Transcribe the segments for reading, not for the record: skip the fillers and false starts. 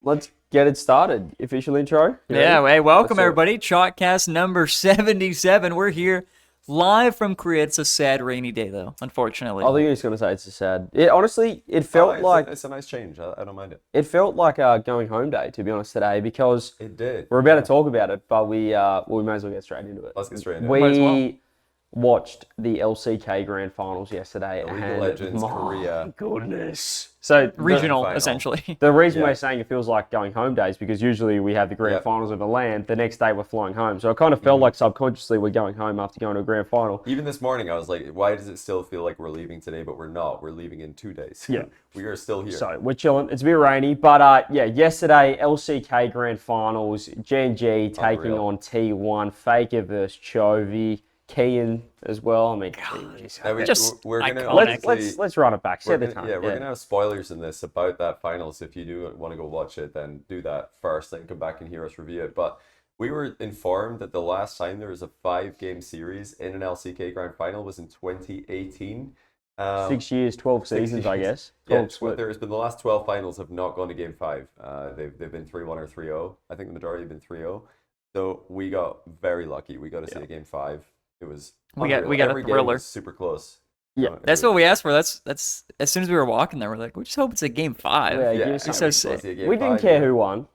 let's get it started. Official intro. Yeah, hey, welcome everybody. Chalkcast number 77. We're here live from Korea. It's a sad rainy day though, unfortunately. I think you're just gonna say it's a sad. Honestly, it felt like it's a nice change. I don't mind it. It felt like going home day, to be honest, today, because It did. we're about to talk about it, but we may as well get straight into it. Let's get straight into it. Might as well. We watched the LCK Grand Finals yesterday, League of and Legends, my Korea. goodness. So Regional, final. essentially. the reason Yeah. we're saying it feels like going home days because usually we have the grand Yeah. finals over land. The next day we're flying home, so it kind of felt like subconsciously we're going home after going to a grand final. Even this morning, I was like, why does it still feel like we're leaving today, but we're not? We're leaving in 2 days. Yeah. We are still here. So we're chilling. It's a bit rainy, but yesterday LCK Grand Finals, Gen.G taking Unreal. on T1, Faker versus Chovy, Kian as well. I mean, And Just we're gonna iconic. let's run it back. we're Set the gonna, time. yeah, we're gonna have spoilers in this about that finals. If you do want to go watch it, then do that first, then come back and hear us review it. But we were informed that the last time there was a 5-game series in an LCK Grand Final was in 2018. 6 years, 12 6 seasons, I years. guess. Yeah, 12 split. there's been the last 12 finals have not gone to game 5. They've been 3-1 or 3-0. I think the majority have been 3-0. So we got very lucky. We got to see a game 5. It was We got unreal. a Every game thriller. was super close. Yeah. That's what we asked for. That's as soon as we were walking there, we're like, we just hope it's a game 5. Yeah, Yeah, give us I some- mean, so let's sick. see a game We didn't 5, care yeah. who won.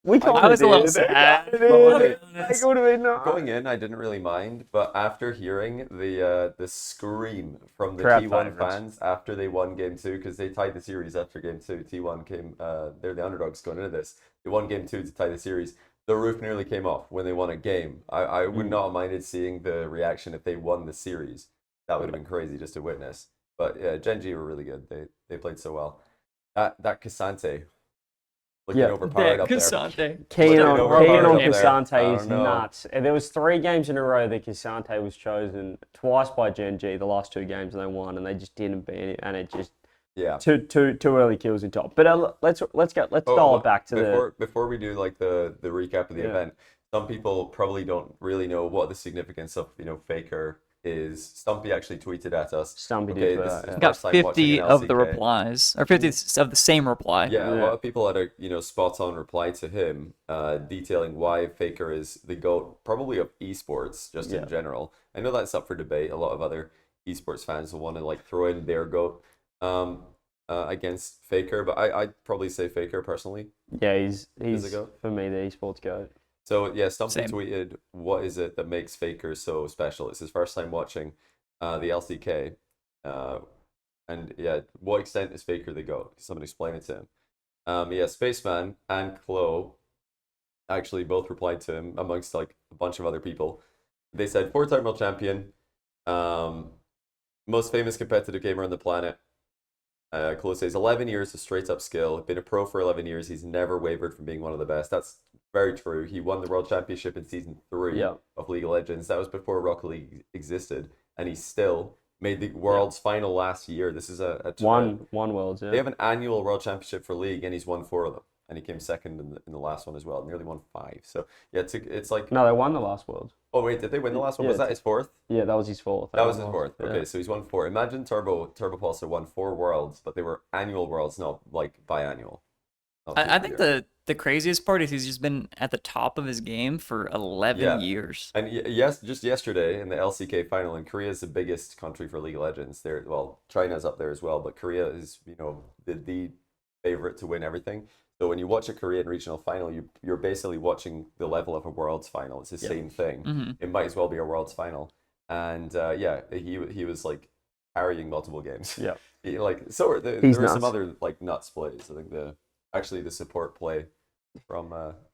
We I was a little sad. It Well, is. okay. It would have been nice. Going in, I didn't really mind, but after hearing the scream from the Crowd T1 favourites. fans after they won game 2, because they tied the series after game 2. T1 came, they're the underdogs going into this. They won game 2 to tie the series. The roof nearly came off when they won a game. I would not have minded seeing the reaction if they won the series. That would have been crazy just to witness. But yeah, Gen.G were really good. They played so well. That Cassante looking Yeah. overpowered up there. Cassante. Keen on, Overpowered Keen on up there. Cassante I is don't know. nuts. And there was 3 games in a row that Cassante was chosen twice by Gen.G, the last 2 games they won, and they just didn't beat it, and it just Yeah. two early kills in top. But let's dial it back to before we do like the recap of the Yeah. event. Some people probably don't really know what the significance of Faker is. Stumpy actually tweeted at us. Stumpy Okay, did for this that, is yeah. Got first time watching 50 an of the LCK. replies, or 50 of the same reply. Yeah, a Yeah. lot of people had a spot on reply to him, detailing why Faker is the GOAT, probably of esports just Yeah. in general. I know that's up for debate. A lot of other esports fans will want to like throw in their GOAT against Faker, but I'd probably say Faker personally. Yeah, he's a goat. for me the esports goat. So yeah, Stumpy Same. tweeted, "What is it that makes Faker so special?" It's his first time watching the LCK, and yeah, what extent is Faker the GOAT? Someone explain it to him. Yeah, Spaceman and Chloe actually both replied to him amongst like a bunch of other people. They said 4-time world champion, most famous competitive gamer on the planet. Chloe says 11 years of straight up skill. Been a pro for 11 years. He's never wavered from being one of the best. That's very true. He won the world championship in season 3 Yeah. of League of Legends. That was before Rocket League existed, and he still made the world's final last year. This is a One worlds, yeah. They have an annual world championship for League, and he's won 4 of them, and he came second in the last one as well. Nearly won 5. So yeah, it's like No, they won the last worlds. oh wait, did they win the last one? Yeah, Was that his 4th? Yeah, that was his 4th. That was his 4th. Yeah. Okay, so he's won 4. Imagine Turbo Pulsar won 4 worlds, but they were annual worlds, not like biannual. Not I 2 think year. the craziest part is he's just been at the top of his game for 11 Yeah. years. And yes, just yesterday in the LCK final, and Korea is the biggest country for League of Legends. China's up there as well, but Korea is the favorite to win everything. So when you watch a Korean regional final, you're basically watching the level of a Worlds final. It's the same thing. Mhm. It might as well be a Worlds final. And he was like carrying multiple games. Yeah. There were He's some nuts. other like nuts plays. I think the support play from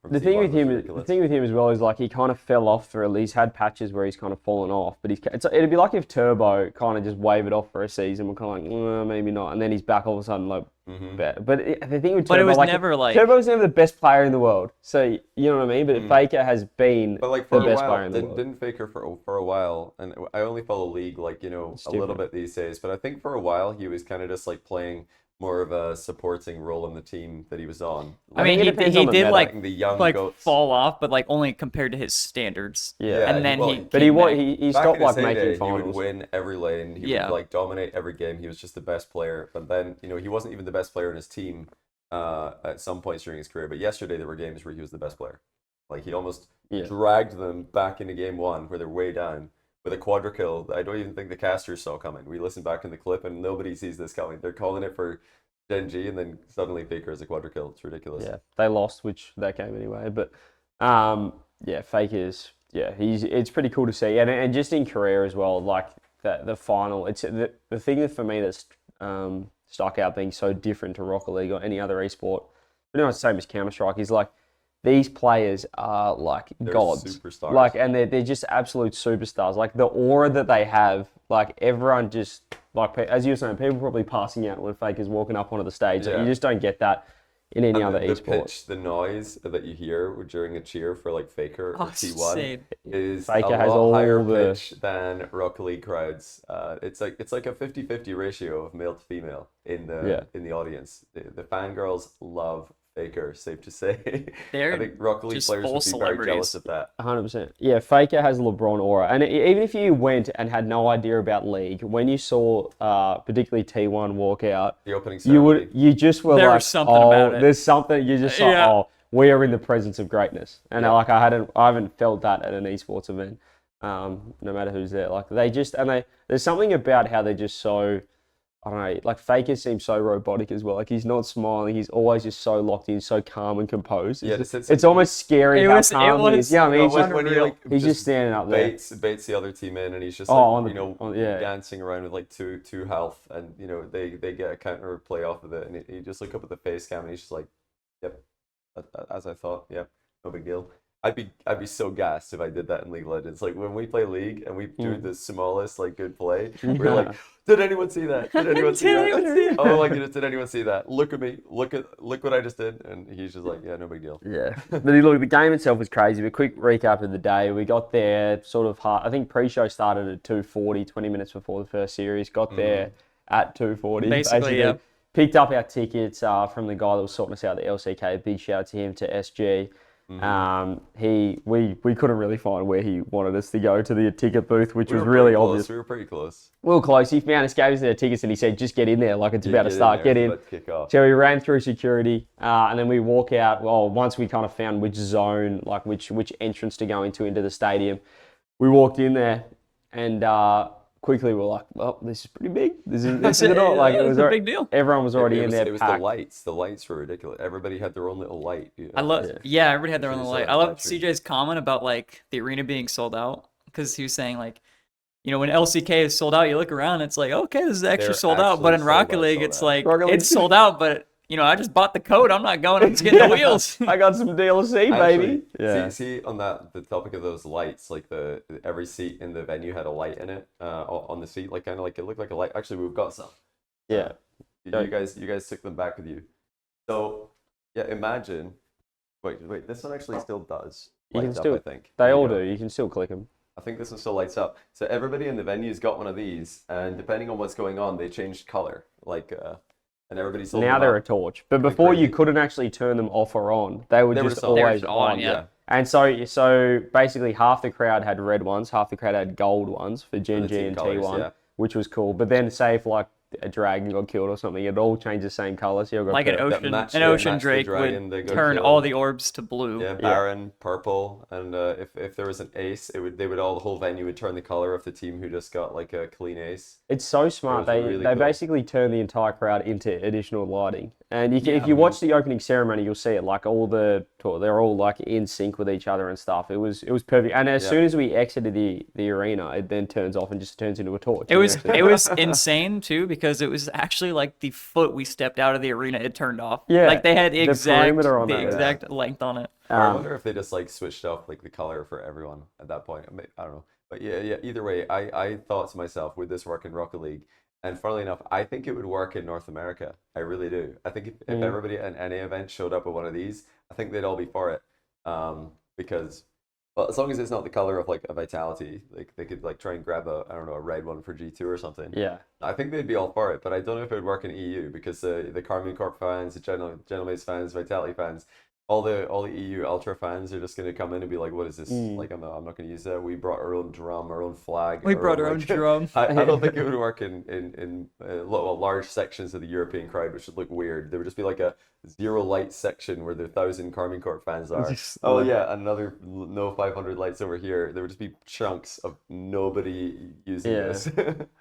The thing T1 with was him, ridiculous. the thing with him as well is like he kind of fell off for he's had patches where he's kind of fallen off, but it'd be like if Turbo kind of just wavered off for a season. We're kind of like maybe not, and then he's back all of a sudden like better. But the thing with Turbo, But it was like, never like Turbo's never the best player in the world, so you know what I mean. But Faker has been But like the for a best player while, in the world. didn't Faker for a while, and I only follow League like It's a little different. bit these days. But I think for a while he was kind of just like playing more of a supporting role in the team that he was on. I mean, think he it depends on the did meta. like the young like goats. fall off, but like only compared to his standards. Yeah. And then well, he But he came wa- back. he Back stopped in his like making heyday, he finals. would win every lane. He Yeah. would like dominate every game. He was just the best player. But then he wasn't even the best player in his team at some points during his career, but yesterday there were games where he was the best player. Like he almost Yeah. dragged them back into game one where they're way down with a quadra kill that I don't even think the casters saw coming. We listened back in the clip and nobody sees this coming. They're calling it for Gen G and then suddenly Faker has a quadra kill. It's ridiculous. Yeah, they lost, which that game anyway. But yeah, Faker's it's pretty cool to see, and just in Korea as well. Like the final, it's the thing that for me that's stuck out being so different to Rocket League or any other esport, pretty much the same as Counter-Strike, is like these players are like They're gods. superstars. Like, and they're just absolute superstars. Like the aura that they have, like everyone just, like as you were saying, people probably passing out when Faker's walking up onto the stage. Like, Yeah. you just don't get that in any And other the esport. pitch, the noise that you hear during a cheer for like Faker or T1 insane. is Faker a has lot all higher the- pitch than Rocket League crowds. It's like a 50-50 ratio of male to female in the audience. The fangirls love Faker, safe to say. They're I think Rocket League just players full would be very celebrities. jealous of that. 100%. Yeah, Faker has LeBron aura. And even if you went and had no idea about League, when you saw particularly T1 walk out, The opening ceremony. you just were There like, was something about it. There's something, you just like, Yeah. oh, we are in the presence of greatness. And Yeah. like I haven't felt that at an esports event, no matter who's there. Like there's something about how they're just so, I don't know, like Faker seems so robotic as well. Like he's not smiling. He's always just so locked in, so calm and composed. Yeah, It's almost scary It how was- it calm he was- is. Yeah, I mean, he's when, just, when he like he's just standing up there. baits the other team in, and he's just Oh, like, on the- yeah. dancing around with like two health, and they get a counter play off of it, and he just look up at the face cam, and he's just like, yep, as I thought, yep, no big deal. I'd be so gassed if I did that in League of Legends. Like when we play League and we do the smallest like good play, we're like, did anyone see that? Did anyone see Did anyone see that? that? Oh my goodness, did anyone see that? Look at me, look what I just did, and he's just like, yeah, no big deal. Yeah, but look, the game itself was crazy. But quick recap of the day: we got there sort of hard. I think pre-show started at 2:40, 20 minutes before the first series. Got there at 2:40. Basically, yeah. Picked up our tickets from the guy that was sorting us out, the LCK. Big shout out to him, to SG. We couldn't really find where he wanted us to go to the ticket booth, which was really obvious. We were pretty close. We were close. He found us, gave us their tickets, and he said, "Just get in there, like it's about to start. Get in." Let's kick off. So we ran through security, and then we walk out. Well, once we kind of found which zone, like which entrance to go into the stadium, we walked in there, and quickly we're like, "Well, this is pretty big. This is it all." Like it was a big deal. Everyone was already in there. It was packed. the lights. The lights were ridiculous. Everybody had their own little light. I love, yeah, everybody had their own It's light. really I love electric. CJ's comment about like the arena being sold out, because he was saying like, when LCK is sold out, you look around, it's like, okay, this is actually They're sold out. But in actually sold Rocket out, League, sold it's out. like Rocket League- it's sold out, but I just bought the code. I'm not going. I'm just getting the wheels. I got some DLC, baby. Actually, see on the topic of those lights, like every seat in the venue had a light in it on the seat, like kind of like it looked like a light. Actually, we've got some. Yeah. You guys took them back with you. So yeah, imagine. Wait, this one actually still does. You can lights still. up, I think. They There you all go. do. You can still click them. I think this one still lights up. So everybody in the venue's got one of these, and depending on what's going on, they changed color. Like, and everybody's Now they're a torch. But before you crazy. couldn't actually turn them off or on. They were They were just just on. They were always just on, on. yeah. And so basically half the crowd had red ones, half the crowd had gold ones for Gen the G team and colours, T1, yeah. which was cool. But then say if like a dragon got killed or something, it all changed the same color. So you got Like an purple. ocean, match- an yeah, ocean match the drake dragon, they would go turn kill. all the orbs to blue. Yeah, Baron, purple, and if there was an ace, the whole venue would turn the color of the team who just got like a clean ace. It's so smart. It was really They cool. basically turn the entire crowd into additional lighting. And you can, if you watch the opening ceremony, you'll see it. Like they're all like in sync with each other and stuff. It was perfect. And as soon as we exited the arena, it then turns off and just turns into a torch. It was insane too, because it was actually like the foot we stepped out of the arena, it turned off. Yeah, like they had the exact perimeter on the that, yeah. exact length on it. Or I wonder if they just like switched off like the color for everyone at that point. I don't know, but yeah. Either way, I thought to myself, would this work in Rocket League? And funnily enough, I think it would work in North America. I really do. I think if everybody at an NA event showed up with one of these, I think they'd all be for it. Because, well, as long as it's not the color of like a Vitality, like they could like try and grab a red one for G2 or something. Yeah. I think they'd be all for it, but I don't know if it would work in EU because the Carmine Corp fans, the General Maze fans, Vitality fans, all the EU Ultra fans are just going to come in and be like, "What is this? Like, I'm not going to use that. We brought our own drum, our own flag. We brought our own drum." I don't think it would work in large sections of the European crowd, which would look weird. There would just be like a zero light section where the 1,000 Carmine Corp fans are. Just Oh like- yeah, another no 500 lights over here. There would just be chunks of nobody using Yeah. this.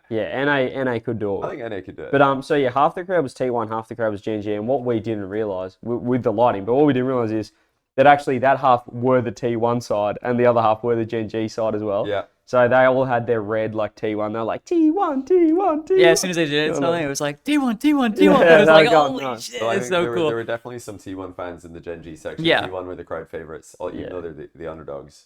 Yeah, NA could do I it. think NA could do it. But so yeah, half the crowd was T1, half the crowd was GNG, and what we didn't realize with the lighting, but what we didn't realize is that actually that half were the T1 side and the other half were the GNG side as well. Yeah. So they all had their red like T1. They're like T1, T1, T1. Yeah, as soon as they did something, it was like T1, T1, T1. Yeah, It was they like, were going holy nuts. shit, So I it's think so there cool. were definitely some T1 fans in the Gen G section. Yeah. T1 were the crowd favorites, even Yeah. though they're the underdogs.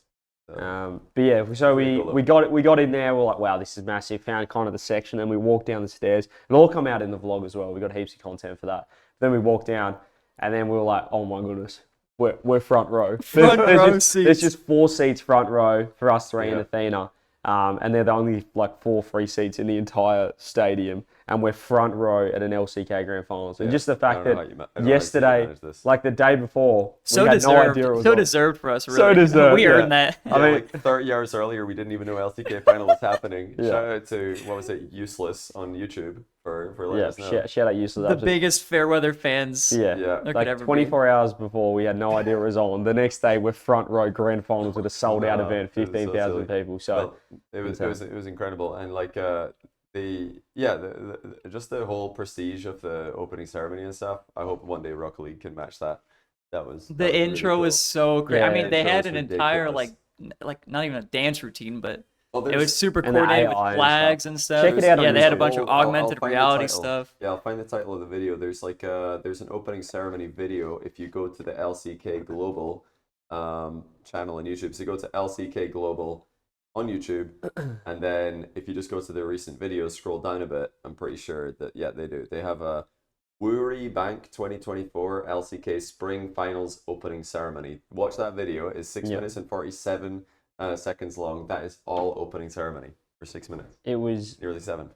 So, But yeah, so Pretty cool we got in there. We're like, wow, this is massive. Found kind of the section, and we walked down the stairs. It'll all come out in the vlog as well. We got heaps of content for that. Then we walked down, and then we were like, oh my goodness, we're front row. Front row There's seats. just 4 seats front row for us three and Yeah. Athena. And they're the only like 4 free seats in the entire stadium, and we're front row at an LCK Grand Finals. And Yeah. just the I fact don't know that how you I don't know how you yesterday, manage this. like the day before, So we had deserved. no idea it was So on. deserved for us, really. So deserved, We yeah. earned that. Yeah, I mean- like 30 hours earlier, we didn't even know LCK final was happening. Yeah. Shout out to, what was it, Useless on YouTube for letting us know. Shout out useless. The Absolute- biggest Fairweather fans Yeah. Yeah. there could Like ever 24 hours before, we had no idea it was on. The next day, we're front row grand finals at a sold out No, event, it was so 15,000 silly. people. So Well, it was incredible, and like just the whole prestige of the opening ceremony and stuff. I hope one day Rocket League can match that. That was be. that The was really intro was cool. so great. Yeah, I mean, the they intro had was an entire ridiculous. like not even a dance routine, but Well, it was super And the coordinated AI with and flags and stuff. Check it out on Yeah, they had a YouTube. bunch of augmented find the reality title. stuff. Yeah, I'll find the title of the video. There's like there's an opening ceremony video if you go to the LCK Global channel on YouTube. So you go to LCK Global on YouTube, and then if you just go to the recent videos, scroll down a bit, I'm pretty sure that they do. They have a Rrevamping 2024 LCK Spring Finals opening ceremony. Watch that video. It's 6 Yep. minutes and 47 seconds long. That is all opening ceremony for 6 minutes, it was, nearly 7.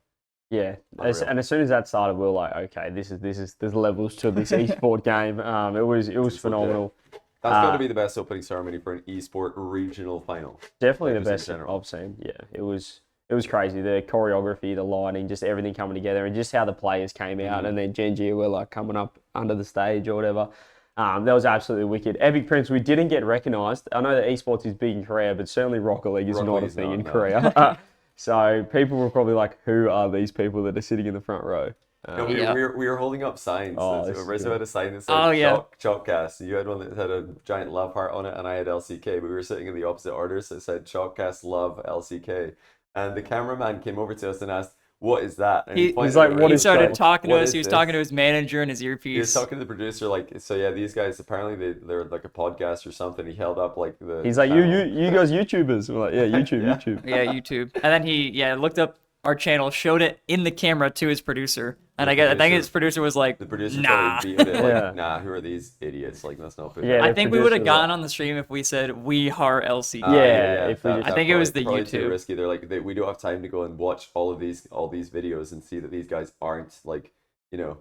yeah. Unreal. And as soon as that started, we were like, okay, there's levels to this esport game. It was phenomenal. That's got to be the best opening ceremony for an esport regional final. Definitely Like the just in best general. I've seen. Yeah, it was crazy. The choreography, the lighting, just everything coming together, and just how the players came out, Mm-hmm. and then Genji were like coming up under the stage or whatever. That was absolutely wicked. Epic Prince, we didn't get recognised. I know that esports is big in Korea, but certainly Rocket League is Rocket not a League's thing not, in no. Korea. So people were probably like, "Who are these people that are sitting in the front row?" No, we, Yeah. we were holding up signs. Oh, this is Rizzo good. had a sign that said Oh, yeah. Chalkcast. You had one that had a giant love heart on it, and I had LCK. But we were sitting in the opposite orders. So it said Chalkcast love LCK. And the cameraman came over to us and asked, "What is that?" And He- pointed He's like, at "What He is started that? talking to What us. is He was this? talking to his manager in his He was earpiece. talking to the producer, like, so yeah, these guys apparently they're like a podcast or something. He held up like the. He's like, you guys YouTubers." We're like, "Yeah, YouTube, Yeah. YouTube." Yeah, YouTube. And then he looked up our channel, showed it in the camera to his producer, and I think producer- his producer was like, The producer "Nah." probably beat it. Like, Yeah. nah, who are these idiots? Like, let's not put. Yeah, I the think we would have producer- gotten on the stream if we said we are LCK. Yeah, if we that- just- I that think it was probably the too YouTube. risky. They're like, we don't have time to go and watch all these videos and see that these guys aren't like,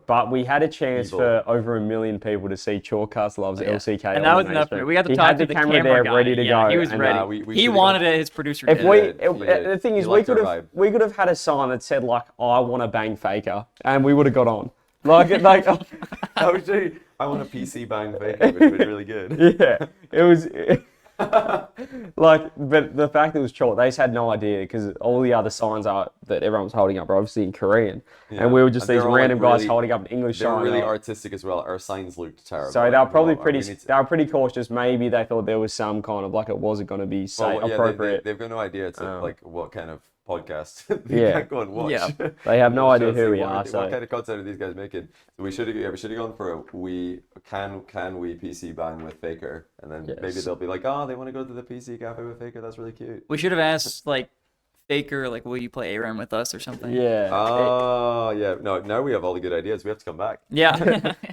But we had a chance Evil. for over 1 million people to see Chalkcast Loves Yeah. LCK. And on that the was main enough. stream. We got to He talk had to the the camera there, guy. ready to Yeah, go. he was and, ready. we He should've wanted gone- it. His producer If did. we, Yeah, the thing he is, liked our vibe. we could have had a sign that said like, "I want to bang Faker," and we would have got on. Like, Actually, I want a PC bang Faker, which would be really good. yeah, it was. Like, but the fact that it was Chalk, they just had no idea because all the other signs that everyone was holding up are obviously in Korean, Yeah. and we were just And these they're all, like, random guys really- holding up an English They were sign. really up. artistic as well. Our signs looked terrible. So they were probably Well, pretty. we need to- They were pretty cautious. Maybe they thought there was some kind of like it wasn't going to be appropriate. They've got no idea like what kind of podcast Yeah. can't go and watch. Yeah. They have no idea who we what, are. What So kind of content are these guys making? So we should have gone for a can we PC bang with Faker, and then Yes. maybe they'll be like, oh, they want to go to the PC cafe with Faker. That's really cute. We should have asked like Faker, like, will you play ARAM with us or something? yeah. Oh yeah. No, now we have all the good ideas. We have to come back. Yeah.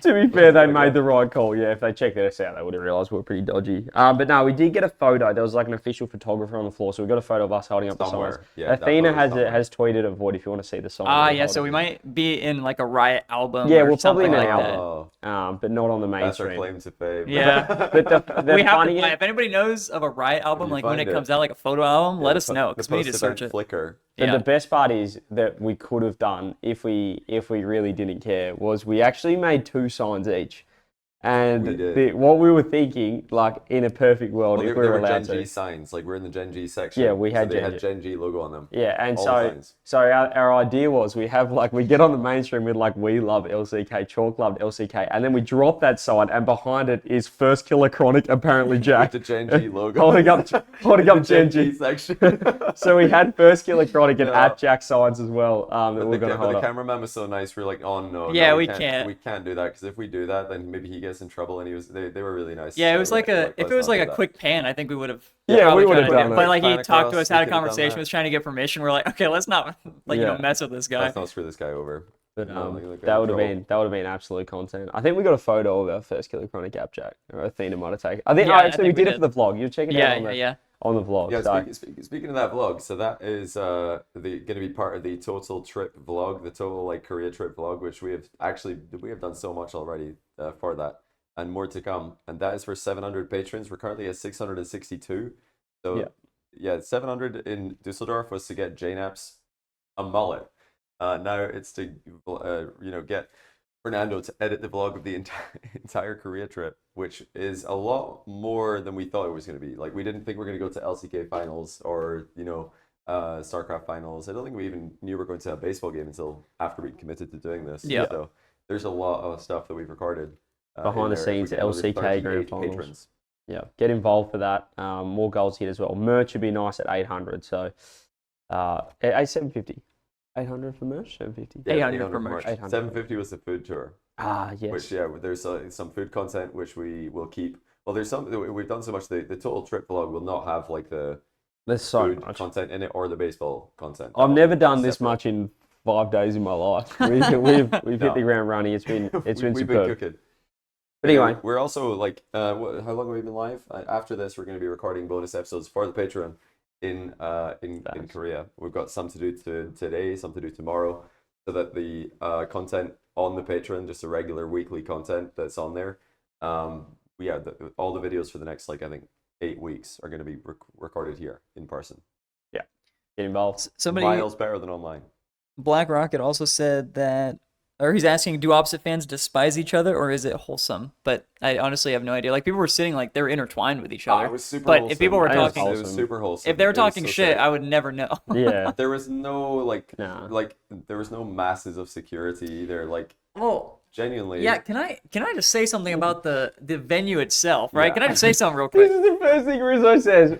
To be fair, they made the right call. Yeah, if they checked us out, they would have realised we were pretty dodgy. But no, we did get a photo. There was like an official photographer on the floor, so we got a photo of us holding up Somewhere. the signs. Yeah, that Athena photo's somewhere. has tweeted a void if you want to see the sign. Yeah. So we might be in like a Riot album. Yeah, or we're probably something in an like album. Oh, but not on the that's our mainstream. claim to fame. Yeah. But the We have to funny buy. If anybody knows of a Riot album, you like when find it it. comes out, like a photo album, let us know The because we need to post-event search it. Flickr. But Yeah. the best part is that we could have done if we really didn't care was we actually made 2 signs each. And We did. what we were thinking, like in a perfect world, Well, if there we were were allowed Gen G to. signs. Like we're in the Gen G section. Yeah, we had so they Gen had G. Gen G logo on them. Yeah, and All the signs. so our idea was we have like we get on the mainstream with like we love LCK, Chalk loved LCK, and then we drop that sign, and behind it is First Killer Chronic, apparently Jack, With the Gen G logo. holding up the Gen G. section. So we had First Killer Chronic and Yeah. at Jack signs as well. That But we're gonna hold the up. cameraman was so nice. We're like, oh no, Yeah, no, we can't. We can't do that because if we do that, then maybe he gets in trouble. And they were really nice. Yeah, it So was we're like if let's it was not like do a that. quick pan, I think we would have. Yeah, probably we would have tried to done do it. But like he Pan talked to across, us, we had a could have done conversation, that. was trying to get permission. We're like, okay, let's not Yeah. mess with this guy. Let's not screw this guy over. But No, like, that would have trouble. been absolute content. I think we got a photo of our First Killer Chronic app, Jack. Or Athena might have taken. I think Yeah, I actually think we we did it for the vlog. You're checking Yeah, out yeah. on the vlog. Yeah, So speaking of that vlog, so that is going to be part of the total trip vlog, the total like Korea trip vlog, which we have done so much already for that, and more to come. And that is for 700 patrons. We're currently at 662. So yeah, 700 in Dusseldorf was to get JNAPS a mullet. Now it's to get Fernando to edit the vlog of the entire Korea trip, which is a lot more than we thought it was going to be. Like we didn't think we are going to go to LCK finals or StarCraft finals. I don't think we even knew we were going to a baseball game until after we committed to doing this. Yeah. So there's a lot of stuff that we've recorded behind the scenes, LCK grand finals. patrons. Yeah, get involved for that. More goals hit as well. Merch would be nice at 800. So at 750. 800 for merch, 750. Yeah, 800 for merch. 800. 750 was the food tour. Yes. Which there's some food content which we will keep. Well, there's some we've done so much. The total trip vlog will not have like the There's so food much content in it or the baseball content. I've never done this separate. much in 5 days in my life. We've hit the ground running. It's been We've been superb. cooking. But anyway, we're also like, how long have we been live? After this, we're going to be recording bonus episodes for the Patreon in Korea. We've got some to do today, some to do tomorrow, so that the content on the Patreon, just a regular weekly content that's on there, all the videos for the next I think 8 weeks are going to be recorded here in person. yeah, get involved. Somebody, Miles better than online. Black Rocket also said that, or he's asking, do opposite fans despise each other, or is it wholesome? But I honestly have no idea. Like people were sitting like they were intertwined with each other. It was super but wholesome. if people were I think it's talking, it was super wholesome. if they were It was talking so shit, sick. I would never know. Yeah. There was no Nah. there was no masses of security either. Like Oh, genuinely. yeah. Can I just say something about the venue itself, right? Yeah. Can I just say something real This quick? is the first thing Rizzo says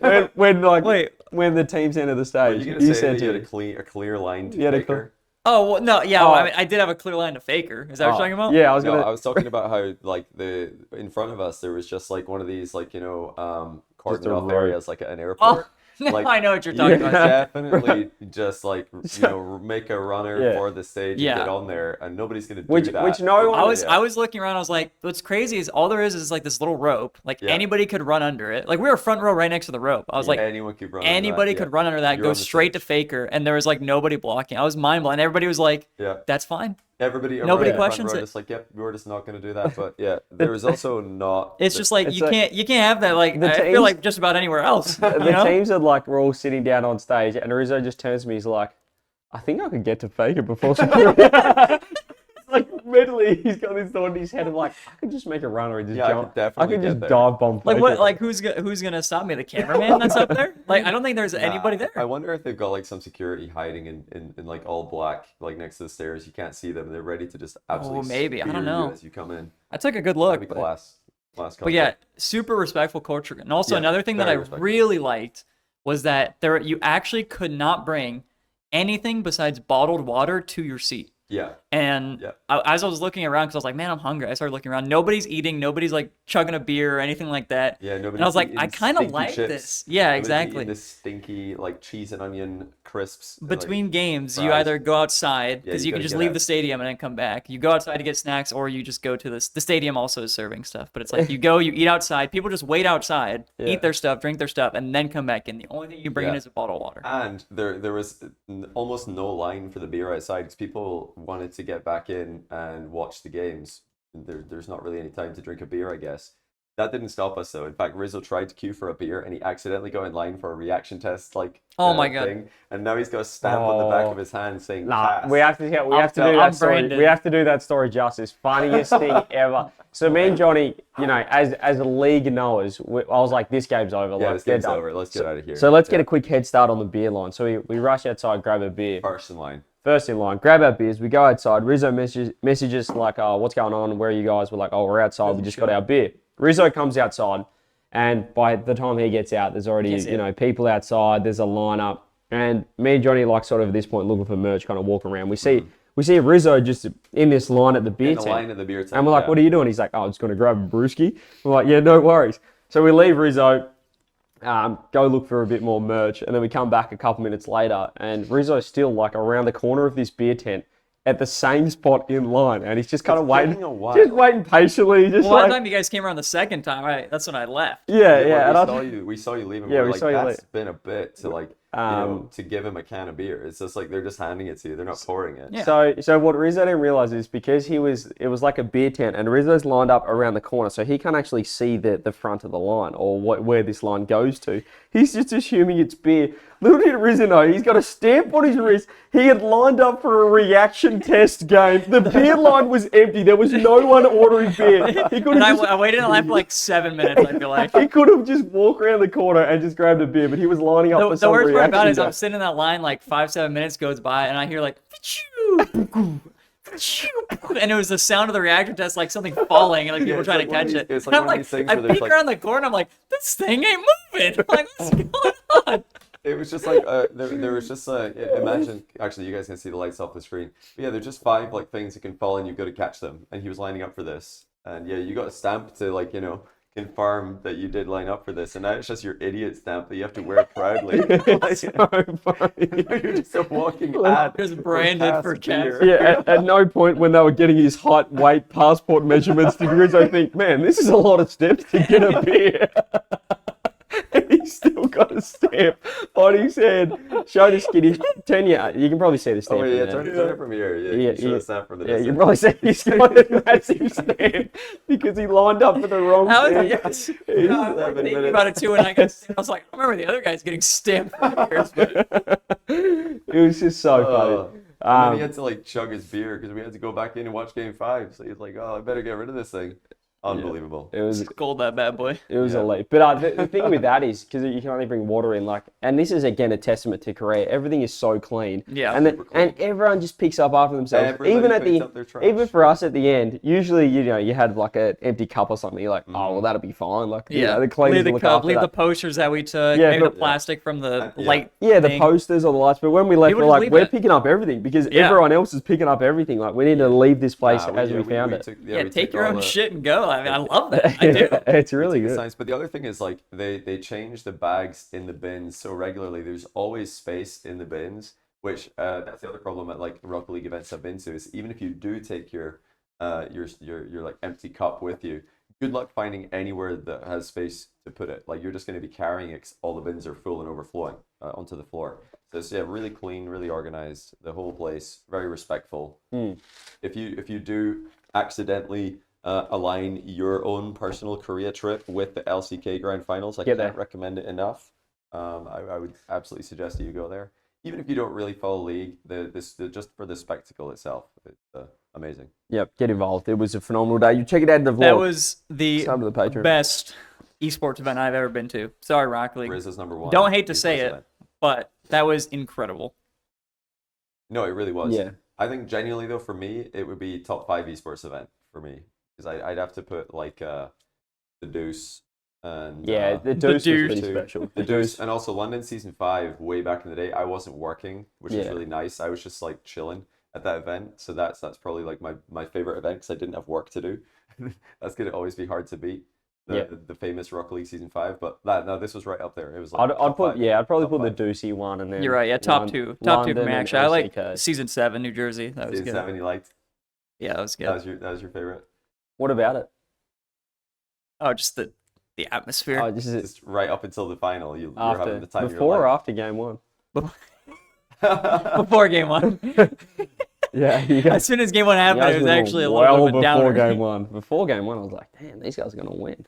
when the team's into the Are stage. you gonna He say said that you to had me. a clear line to You had a Faker? Oh well, no, yeah. Oh. I mean, I did have a clear line to Faker. Is that what you're talking about? Yeah, I was No, gonna. I was talking about how like in front of us there was just like one of these cordoned off road. areas like at an airport. Oh, now Like, I know what you're talking yeah. about. Definitely just like make a runner Yeah. for the stage Yeah. and get on there, and nobody's gonna do Which that. no one- I was looking around. I was like, what's crazy is all there is like this little rope. Like Yeah. anybody could run under it. Like we were front row right next to the rope. I was like, anyone could run. anybody could run under that, You're go on the straight to stage. Faker, and there was like nobody blocking. I was mind blown. Everybody was like, Yeah. that's fine. Nobody Nobody around the front questions row it. Just like, yep, we're just not going to do that. But yeah, there was also not. It's just like It's you like- can't have that. Like The I teams- feel like just about anywhere else. You The know? teams are like we're all sitting down on stage, and Rizzo just turns to me. He's like, "I think I could get to Faker before security." It's like mentally, he's got this thought in his head of like, "I could just make a run or just Yeah, I jump. could definitely could get just there." dive bomb." Like Faker." what? Like who's gonna stop me? The cameraman that's up there? Like I don't think there's anybody there. I wonder if they've got like some security hiding in like all black, like next to the stairs. You can't see them. They're ready to just absolutely maybe. I don't spear you know. as you come in. I took a good That'd look. be But, class. but yeah, super respectful culture. And also Yeah, another thing that I very respectful. really liked was that you actually could not bring anything besides bottled water to your seat. Yeah. And Yeah. as I was looking around, because I was like, man, I'm hungry. I started looking around. Nobody's eating. Nobody's like chugging a beer or anything like that. Yeah, nobody. And I was like, I kind of like this. Yeah, exactly. This stinky like cheese and onion crisps. and, Between like, games, you fries. either go outside because you you can gotta just get leave out. the stadium and then come back. You go outside to get snacks, or you just go to this. The stadium also is serving stuff, but it's like you go, you eat outside. People just wait outside, Yeah. eat their stuff, drink their stuff, and then come back in. The only thing you bring in Yeah. is a bottle of water. And there was almost no line for the beer outside because people wanted to get back in and watch the games. There's not really any time to drink a beer, I guess. That didn't stop us though. In fact, Rizzo tried to queue for a beer and he accidentally got in line for a reaction test Oh my God. thing. And now he's got a stamp on the back of his hand saying Nah, pass. we have to do I'm that story. branded. We have to do that story justice. Funniest thing ever. So me and Johnny, you know, as a league knowers, I was like, this game's over. Yeah, like, this game's they're done. over. Let's get out of here. So let's get a quick head start on the beer line. So we rush outside, grab a beer. First in line, grab our beers. We go outside. Rizzo messages like, what's going on? Where are you guys? We're like, oh, we're outside. We just got our beer. Rizzo comes outside. And by the time he gets out, there's already, you know, people outside. There's a lineup. And me and Johnny, like, sort of at this point, looking for merch, kind of walk around. We see Rizzo just in this line at the beer tent. Line at the beer tent. And we're like, what are you doing? He's like, oh, I'm just going to grab a brewski. We're like, yeah, no worries. So we leave Rizzo, go look for a bit more merch. And then we come back a couple minutes later. And Rizzo's still, like, around the corner of this beer tent at the same spot in line, and he's just kind of waiting, just waiting patiently. Just Well, like, that time you guys came around the second time, that's when I left. yeah. We saw you leaving. Yeah, we we saw you that's leave. been a bit to like, you know, to give him a can of beer. It's just like they're just handing it to you. They're not pouring it. Yeah. So what Rizzo didn't realize is because it was like a beer tent, and Rizzo's lined up around the corner, so he can't actually see the front of the line or where this line goes to. He's just assuming it's beer. Little did Rizzo know, he's got a stamp on his wrist. He had lined up for a reaction test game. The beer line was empty. There was no one ordering beer. He could have I waited in line for like 7 minutes, I feel like. He could have just walked around the corner and just grabbed a beer, but he was lining up for The some worst part about it is reaction I'm sitting in that line like 5-7 minutes goes by and I hear like and it was the sound of the reactor test, like something falling and like people trying to catch it. It's And like I'm one of like, these things I where there's peek like around the corner, I'm like, this thing ain't moving. I'm like, what's going on? It was just like there was just imagine actually you guys can see the lights off the screen. But yeah, there's just 5 like things that can fall and you've got to catch them. And he was lining up for this. And yeah, you got a stamp to like, you know, confirm that you did line up for this. And now it's just your idiot stamp that you have to wear proudly. Like, so funny. you're just a walking ad. Just branded for beer. cats. Yeah, at no point when they were getting his height, weight, passport measurements did Rizzo think, man, this is a lot of steps to get a beer. And he's still got a stamp on his head. Showed his skinny. You can probably see the stamp. Oh yeah, from there. turn it from here. Yeah, you show the stamp from the Yeah, you distance. can probably see he's got a massive stamp because he lined up for the wrong How is stamp. it? Yes. He's I was 7 thinking minutes. about it too, and I was like, I remember the other guys getting stamped for years, but It was just so funny. And then he had to like chug his beer because we had to go back in and watch game 5. So he's like, oh, I better get rid of this thing. Unbelievable. It was scold that bad boy. It was elite. But the thing with that is, because you can only bring water in, like, and this is again a testament to Korea. Everything is so clean. Yeah. And everyone just picks up after themselves. Everybody even at picks up their trash. even for us at the end, usually you had like an empty cup or something. You're like, oh well, that'll be fine. Like, you know, the cleaners leave the look cup, after leave that. the posters that we took, Yeah, maybe the but- plastic from the Yeah. light. Yeah, the thing. posters or the lights. But when we left, People we're just like, leave we're it. picking up everything because Yeah. everyone else is picking up everything. Like, we need to leave this place Nah, as we found it. Yeah, we take took your all own the- shit and go. I mean, I love that. I do. It's really It's good. nice. But the other thing is like they change the bags in the bins so regularly. There's always space in the bins, which that's the other problem at like Rocket League events I've been to is even if you do take your like empty cup with you, good luck finding anywhere that has space to put it. Like you're just going to be carrying it. All the bins are full and overflowing onto the floor. So it's really clean, really organized. The whole place very respectful. If you do accidentally align your own personal Korea trip with the LCK Grand Finals, I Get can't there. recommend it enough. I would absolutely suggest that you go there, even if you don't really follow League. Just for the spectacle itself, it's amazing. Yep, get involved. It was a phenomenal day. You check it out in the vlog. That was the Sub to the Patreon. best esports event I've ever been to. Sorry, Rocket League. Riz is number 1. Don't hate to He's say the it, best. but that was incredible. No, it really was. Yeah. I think genuinely though, for me, it would be top 5 esports event for me because I'd have to put like the Deuce and Yeah, the Deuce was Deuce. pretty too. special. The Deuce and also London season 5 way back in the day. I wasn't working, which is Yeah. really nice. I was just like chilling at that event, so that's probably like my favorite event because I didn't have work to do. That's gonna always be hard to beat. The famous Rocket League season 5, but this was right up there. It was like I'd put 5. I'd probably Top put the 5. Deucey one and then You're right. Yeah, top two for London me and actually. I like LCK. season 7, New Jersey. That was Season good. 7 you liked. Yeah, that was good. That was your favorite. What about it? Oh, just the atmosphere. Oh, this is Just right up until the final, you're after having the time before of or your life. after game 1. Before game 1. Yeah, you As guys. soon as game one you happened, guys it was were actually a well little bit of a before downer. game one. Before game one, I was like, damn, these guys are gonna win.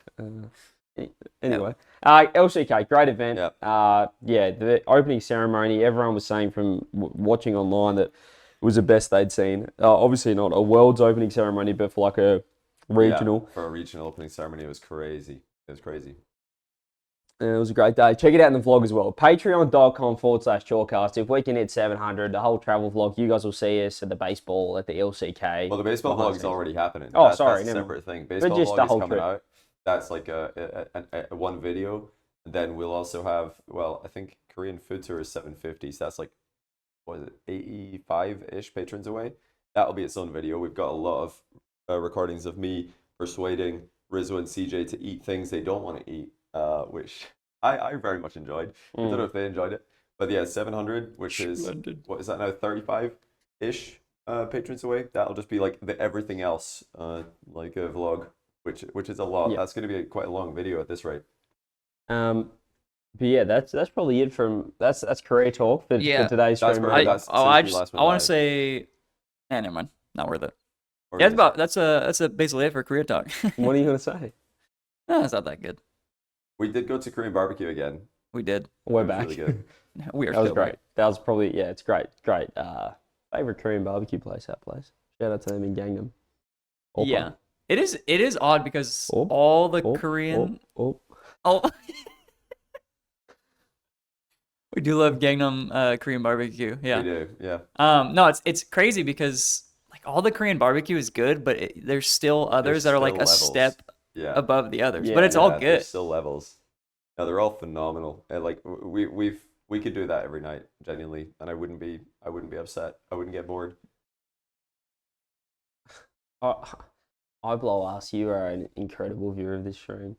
Anyway, Yep. LCK, great event. Yep. Yeah, the opening ceremony. Everyone was saying from watching online that it was the best they'd seen. Obviously not a world's opening ceremony, but for like a regional. Yeah, for a regional opening ceremony, it was crazy. It was crazy. It was a great day. Check it out in the vlog as well. Patreon.com/Chalkcast. If we can hit 700, the whole travel vlog, you guys will see us at the baseball, at the LCK. Well, the baseball behind vlog is scenes. already happening. Oh, That's sorry, a never separate thing. Baseball just vlog the is whole coming trip. out. That's like a one video. And then we'll also have, well, I think Korean food tour is 750. So that's like, what is it, 85-ish patrons away. That'll be its own video. We've got a lot of recordings of me persuading Rizzo and CJ to eat things they don't want to eat, which I very much enjoyed. I don't know if they enjoyed it. But yeah, 700, which is, what is that now, 35-ish patrons away. That'll just be like the everything else, like a vlog, which is a lot. Yeah. That's going to be quite a long video at this rate. But yeah, that's probably it from that's Korea talk for today's That's stream. right. I That's want since we last to went say, never mind, not worth it. Or Yeah, is that's basically it for Korea talk. What are you gonna say? No, it's not that good. We did go to Korean barbecue again. We did. We're It was back. really good. We are That was still great. That was probably it's great. Favorite Korean barbecue place. That place. Shout out to them in Gangnam. Yeah. It is odd because Oh, all the Korean Oh. we do love Gangnam Korean barbecue. Yeah. We do, yeah. No, it's crazy because like all the Korean barbecue is good, but there's still others that are like still a levels. step Yeah. above the others. Yeah, but it's all Yeah, good. there's still levels. No, they're all phenomenal. And like we could do that every night, genuinely, and I wouldn't be upset. I wouldn't get bored. I blow ass. You are an incredible viewer of this stream.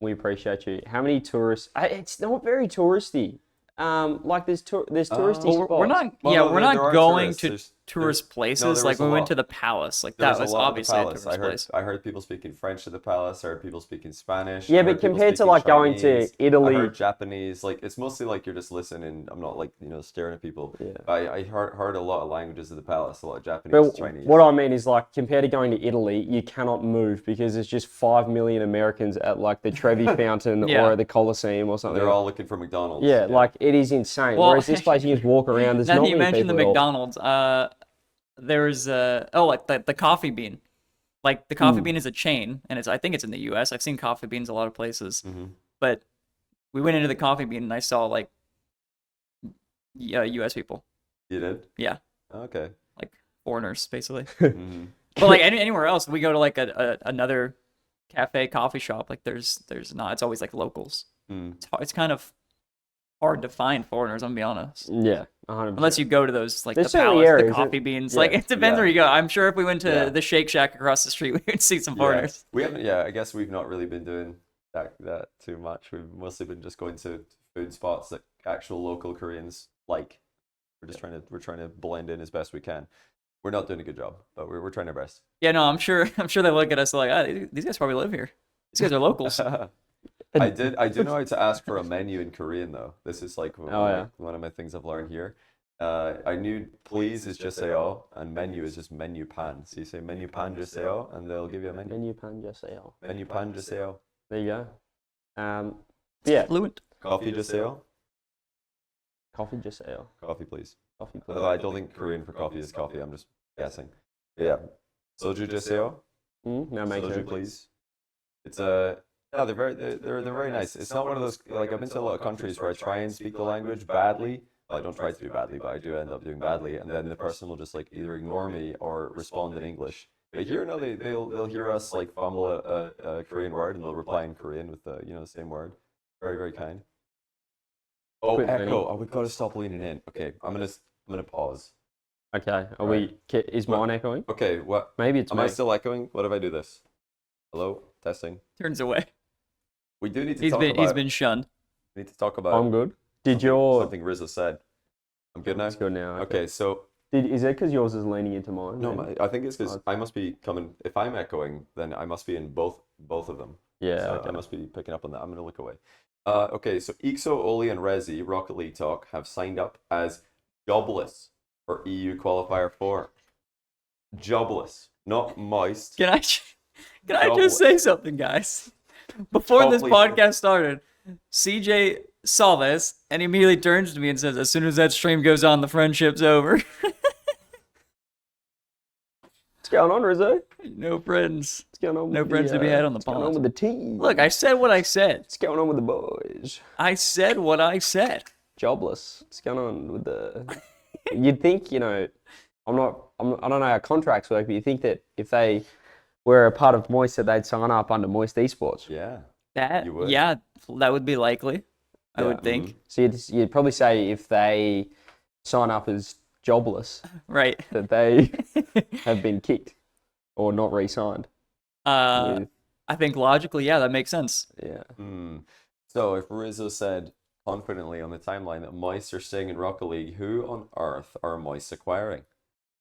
We appreciate you. How many tourists? It's not very touristy. Like there's touristy Well, spots. we're not. Well, yeah, no, we're there not are going tourists. to There's- tourist no, places. there Like was a we went lot. to the palace. Like There that was was a lot at the obviously a palace. tourist place. I heard people speaking French at the palace. I heard people speaking Spanish. Yeah, I but heard people compared to speaking like going to Chinese. Italy, I heard Japanese. Like it's mostly like you're just listening. I'm not like staring at people. Yeah. I heard a lot of languages at the palace. A lot of Japanese, but Chinese. what I mean is like compared to going to Italy, you cannot move because there's just 5 million Americans at like the Trevi Fountain Yeah. or at the Coliseum or something. They're all looking for McDonald's. Yeah, like it is insane. Well, Whereas this place, you just walk around. There's Now not that you many mentioned the people at all. McDonald's, there's like the Coffee Bean. Like the Coffee Bean is a chain, and I think it's in the U.S. I've seen Coffee Beans a lot of places, but we went into the Coffee Bean and I saw like U.S. people. You did? Yeah, Okay. like foreigners basically. Mhm. But like anywhere else, we go to like another cafe, coffee shop. Like there's not. It's always like locals. Mm. It's kind of hard to find foreigners. I'm gonna be honest. Yeah, 100%. Unless you go to those like There's the certainly Palace, areas the Coffee that- Beans. yeah, Like it depends yeah. where you go. I'm sure if we went to Yeah. the Shake Shack across the street, we would see some Yeah. foreigners. We haven't. Yeah, I guess we've not really been doing that too much. We've mostly been just going to food spots that actual local Koreans like. We're trying to blend in as best we can. We're not doing a good job, but we're trying our best. Yeah, no, I'm sure they look at us like, these guys probably live here. These guys are locals. I do know how to ask for a menu in Korean though. This is like one of my things I've learned here. I knew please is just say oh, and menu is just menu pan. So you say menu pan just say oh, and they'll give you a menu. Menu pan just say oh. Menu pan just say oh. There you go. Yeah, Fluent. Coffee just say oh. coffee just say oh. Coffee please. Coffee please. Although I don't think Korean for coffee is coffee. I'm just guessing. Yeah. Soju just say oh. That makes Soju sense. please. It's no, they're very nice. It's not one of those like I've been to a lot of countries where I try and speak the language badly. Well, I don't try to do badly, but I do end up doing badly, and then the person will just like either ignore me or respond in English. But here, no, they'll hear us like fumble a Korean word and they'll reply in Korean with the the same word. Very very kind. Oh, Quick echo! leaning. Oh, we gotta stop leaning in. Okay, I'm gonna pause. Okay, are Right. is mine echoing? Okay, what? Maybe it's Am me. I still echoing? What if I do this? Hello, testing. Turns away. We do need to He's talk been shunned. We need to talk about I'm good. Did your something Rizzo said. I'm good now. It's good now. Okay, so Is it because yours is leaning into mine? no, maybe? I think it's because Oh. I must be coming. If I'm echoing, then I must be in both of them. Yeah. So Okay. I must be picking up on that. I'm gonna look away. Okay, so Ixo, Oli, and Rezi, Rocket League Talk, have signed up as jobless or EU qualifier 4? Jobless, not moist. Can I just say something, guys? Before Oh, this please. podcast started, CJ saw this and he immediately turns to me and says, "As soon as that stream goes on, the friendship's over." What's going on, Rizzo? No friends. What's going on with No friends to be had on the what's going on pod. with the team? Look, I said what I said. What's going on with the boys? I said what I said. Jobless. What's going on with the... You'd think, you know, I don't know how contracts work, but you think that if they were a part of Moist, that they'd sign up under Moist Esports. Yeah. That You would. yeah, that would be likely. I Yeah, would think. So you'd probably say if they sign up as jobless, Right. that they have been kicked or not re-signed. I think logically, yeah, that makes sense. Yeah. So if Rizzo said confidently on the timeline that Moist are staying in Rocket League, who on earth are Moist acquiring?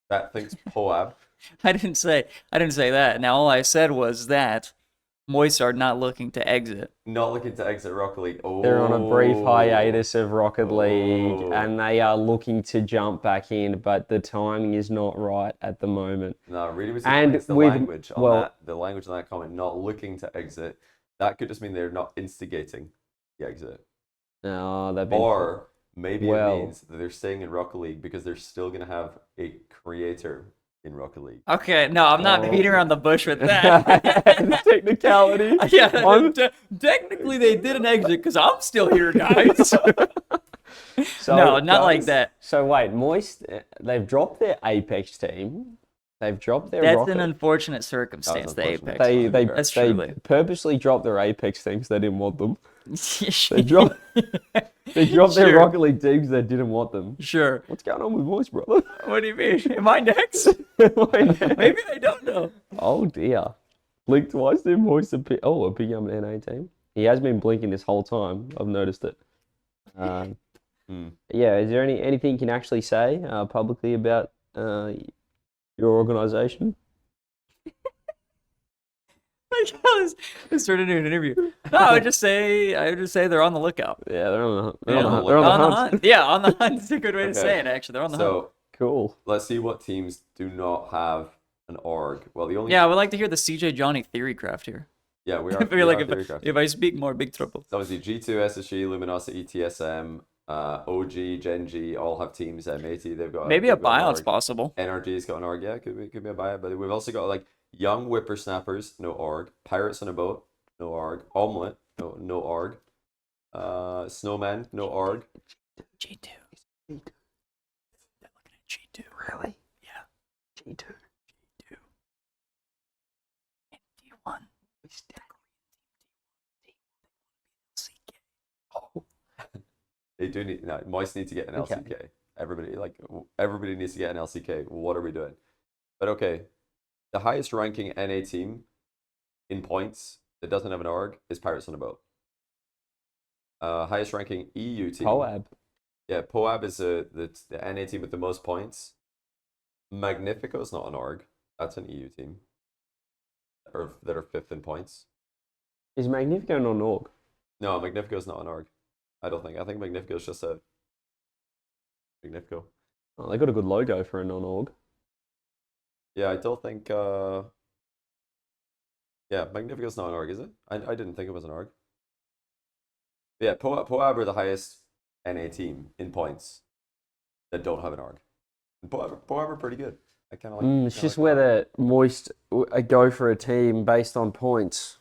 That thinks Poab. I didn't say that. Now all I said was that Moist are not looking to exit. Not looking to exit Rocket League. Oh. They're on a brief hiatus of Rocket League, and they are looking to jump back in, but the timing is not right at the moment. No, really was And the with- language on well- that. The language on that comment, not looking to exit. That could just mean they're not instigating the exit. No, they've been... Or maybe Well- it means that they're staying in Rocket League because they're still going to have a creator in Rocket League. Okay, no, I'm not Oh. beating around the bush with that. Technicality. Yeah, I'm- technically they did an exit because I'm still here, guys. So, No, not like that. So wait, Moist, they've dropped their Apex team. They've dropped their That's Rocket. an unfortunate circumstance, the unfortunate. Apex. They That's they truly. purposely dropped their Apex teams. They didn't want them. They Sure. dropped they dropped their Sure. Rocket League teams. They didn't want them. Sure. What's going on with Moist, brother? What do you mean? Am I next? Maybe they don't know. Oh dear. Blink twice, then Moist picking up an NA team. He has been blinking this whole time. I've noticed it. Yeah, is there anything you can actually say publicly about your organisation? This turned into an interview. No, I would just say they're on the lookout. Yeah, they're on the Yeah, hunt. They're on the hunt. Yeah, on the hunt. It's a good way to Okay. say it. Actually, they're on the hunt. So Cool. let's see what teams do not have an org. Well, the only Yeah, I would like to hear the CJ Johnny theory craft here. yeah we I are. feel like Theorycraft. if I speak more, big trouble. So obviously G2, SSG, Luminosity, TSM, OG, Gen G all have teams. M80 they've got Maybe a they've got an buyout's org. possible. NRG's got an org. Yeah, could be a buyout. But we've also got like Young Whippersnappers, no org. Pirates on a Boat, no org. Omelette, no org. Snowman, no org. G2. They're looking at G2. Really? Yeah. G2. And D1. Oh. They do need Moist need to get an Okay. LCK. Everybody needs to get an LCK. What are we doing? But okay, the highest ranking NA team in points that doesn't have an org is Pirates on a Boat. Highest ranking EU team. Poab. Yeah, Poab is the NA team with the most points. Magnifico is not an org. That's an EU team. That are fifth in points. Is Magnifico not an org? No, Magnifico is not an org. I don't think. I think Magnifico is just a Magnifico. Oh, they got a good logo for a non-org. Yeah, I don't think. Yeah, Magnifico's not an org, is it? I didn't think it was an org. But yeah, Poab are the highest NA team in points that don't have an org. And Poab are pretty good. I kind of like. It's just whether Moist go for a team based on points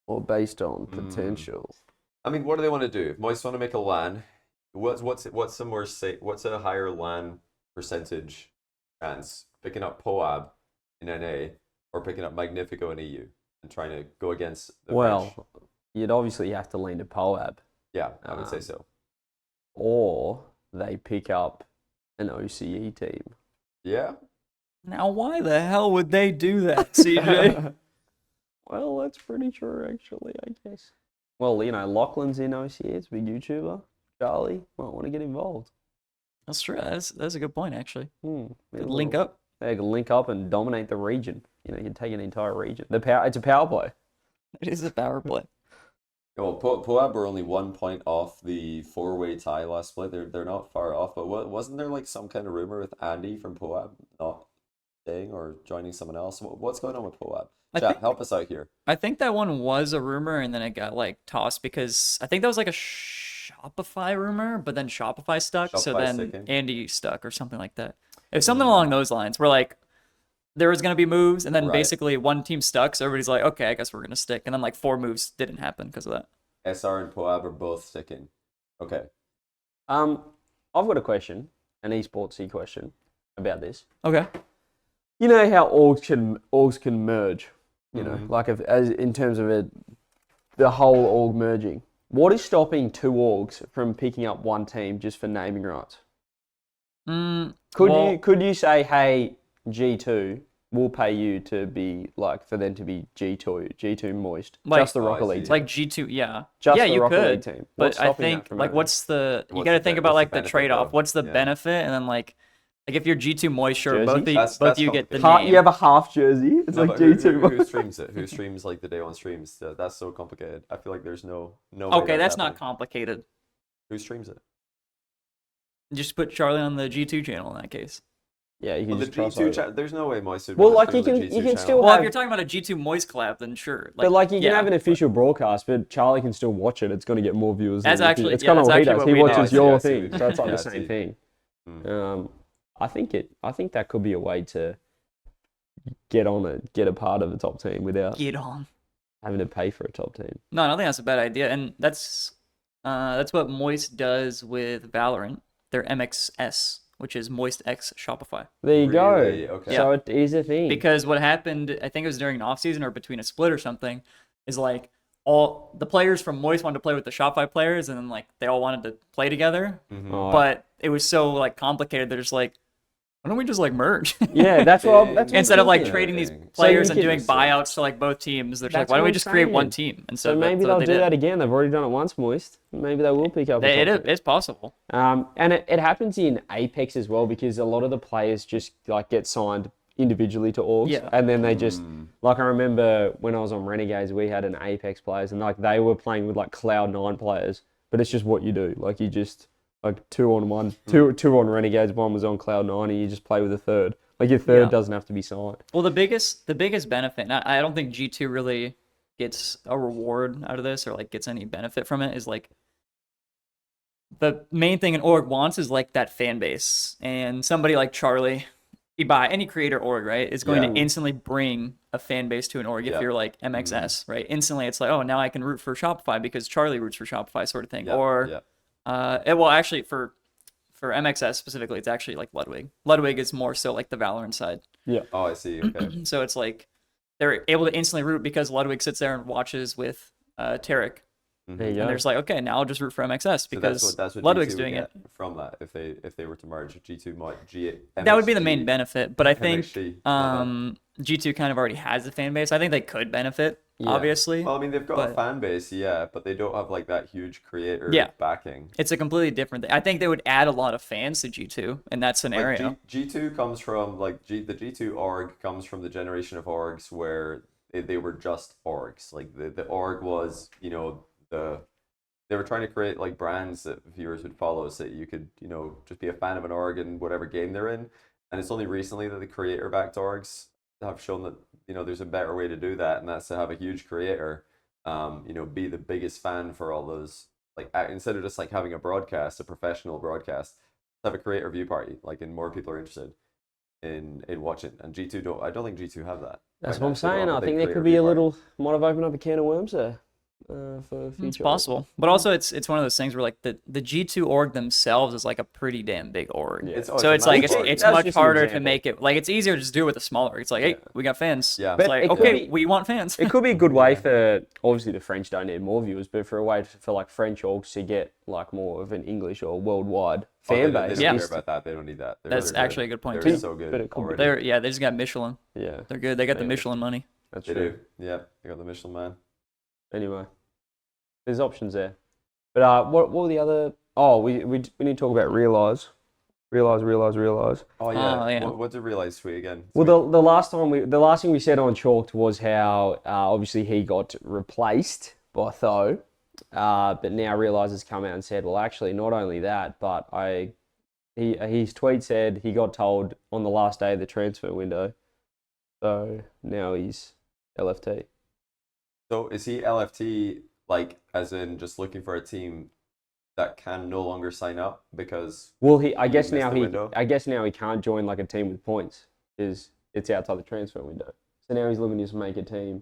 or based on potential. I mean, what do they want to do? If Moist want to make a LAN, what's a higher LAN percentage chance? Picking up Poab in NA or picking up Magnifico in EU and trying to go against the French? You'd obviously have to lean to Poab. Yeah, I would say so. Or they pick up an OCE team. Yeah. Now, why the hell would they do that, CJ? Well, that's pretty true, actually, I guess. Well, you know, Lachlan's in OCS, big YouTuber. Charlie might want to get involved. That's true. That's a good point, actually. Could Link up. They could link up and dominate the region. You know, you'd take an entire region. It's a power play. It is a power play. Well, Poab were only 1 point off the four-way tie last split. They're not far off, but wasn't there like some kind of rumor with Andy from Poab not staying or joining someone else? What's going on with Poab? Chat, help us out here. I think that one was a rumor, and then it got like tossed because I think that was like a Shopify rumor, but then Shopify stuck, so then sticking. Andy stuck or something like that. It was something along those lines, where like there was gonna be moves, and then Right. basically one team stuck, so everybody's like, okay, I guess we're gonna stick, and then like 4 moves didn't happen because of that. SR and Poab are both sticking. Okay. I've got a question, an esportsy question about this. Okay. You know how orgs can merge, you know, like as in terms of the whole org merging. What is stopping 2 orgs from picking up one team just for naming rights? Could you say, hey, G2, we'll pay you to be like for them to be G2 Moist, Like- just the Rocket League team. Like G2, yeah. Just yeah, the you Rocket could. League team. But What's I stopping that think from like happening? what's the you What's got to the think ben- about what's like the the benefit, trade-off. though? What's the Yeah. benefit? And then like if you're G2 Moist, sure, both Jerseys? both you get the complicated. name. You have a half jersey. It's No, like but who G2. streams it? Who streams like the day one streams? That's so complicated. I feel like there's no way Okay, that's not happening. complicated. Who streams it? Just put Charlie on the G2 channel in that case. Yeah, you can Well, the just cross G2 over. channel. There's no way Moist would Well, wanna like, stream you the can- G2 you can channel. still Well, if have- you're talking about a G2 Moist collab, then sure. But like you can yeah, have an official broadcast, but Charlie can still watch it. It's going to get more viewers. That's than actually- it's yeah, kind of that's what he actually does. what He we do. watches I see, your I see. thing, so it's like Yeah, the I same see. thing. I think that could be a way to get a part of the top team without get on. having to pay for a top team. No, I don't think that's a bad idea, and that's what Moist does with Valorant. Their MXS, which is Moist X Shopify. There you Really? go. Okay. So it is a thing. Because what happened, I think it was during an off season or between a split or something, is like all the players from Moist wanted to play with the Shopify players, and then like they all wanted to play together, Oh, but it was so like complicated. They're just like, why don't we just like merge? yeah, that's what. That's what Instead of like thinking. trading these So you players can and doing just- buyouts to like both teams, they're just like, That's why don't what we I'm just create one saying. team? And So so maybe that's they'll what they do did. that again. They've already done it once, Moist. Maybe they will pick up. a top team. It's possible. And it happens in Apex as well because a lot of the players just like get signed individually to orgs, Yeah. and then they just like I remember when I was on Renegades, we had an Apex players, and like they were playing with like Cloud9 players, but it's just what you do. Like you just like 2-on-1, two on Renegades, one was on Cloud9, and you just play with a third. Like your third Yeah. doesn't have to be signed. Well, the biggest benefit, and I don't think G2 really gets a reward out of this or like gets any benefit from it, is like the main thing an org wants is like that fan base, and somebody like Charlie, by any creator org, right, is going Yeah. to instantly bring a fan base to an org. If Yeah. you're like MXS, right, instantly it's like, oh, now I can root for Shopify because Charlie roots for Shopify, sort of thing. Yeah, Or yeah. well, actually for MXS specifically, it's actually like Ludwig. Ludwig is more so like the Valorant side. Oh, I see. Okay. So it's like they're able to instantly root because Ludwig sits there and watches with Tarek. There you And go. there's like, okay, now I'll just root for MXS So because that's what Ludwig's G2 would doing it. get from that if they were to merge G2 might G. That would be the main MXG. benefit. But I think MXG, my G2 kind of already has a fan base. I think they could benefit, Yeah. obviously. Well, I mean, they've got a But- fan base, yeah, but they don't have like that huge creator Yeah. backing. It's a completely different thing. I think they would add a lot of fans to G2 in that scenario. Like G2 comes from like the G2 org comes from the generation of orgs where they were just orgs. Like the org was, they were trying to create like brands that viewers would follow so that you could, just be a fan of an org in whatever game they're in. And it's only recently that the creator backed orgs have shown that, there's a better way to do that, and that's to have a huge creator, be the biggest fan for all those, like instead of just like having a professional broadcast, have a creator view party, like, and more people are interested in watching. And G2 I don't think G2 have that. That's Right what I'm now, so they don't saying. have I a big think there creator could be view a party. little, might have opened up a can of worms there for future. It's possible. But also it's one of those things where like the G2 org themselves is like a pretty damn big org. Yeah. So it's like massive org. it's That's much just an harder to example. make it like it's easier to just do it with a smaller. It's like, hey, we got fans. Yeah. It's But like, it could okay, be- we want fans. It could be a good way for, obviously the French don't need more viewers, but for a way for like French orgs to get like more of an English or worldwide fan They base. don't Yeah. care about that. They don't need that. That's They're actually a good point, They're too. so good But it could be. already. They just got Michelin. Yeah, They're good. They got the Yeah. Michelin money. that's They true. do. Yeah, they got the Michelin man. Anyway, there's options there. But what were the other? Oh, we need to talk about realize. Oh yeah. Oh, yeah. What did realize tweet again? Well, the last thing we said on Chalked was how obviously he got replaced by Tho, But now Realize has come out and said, well, actually, not only that, but his tweet said he got told on the last day of the transfer window. So now he's LFT. So is he LFT, like, as in just looking for a team that can no longer sign up because Well, he missed the window? I guess now he can't join like a team with points because it's outside the transfer window. So now he's looking to just make a team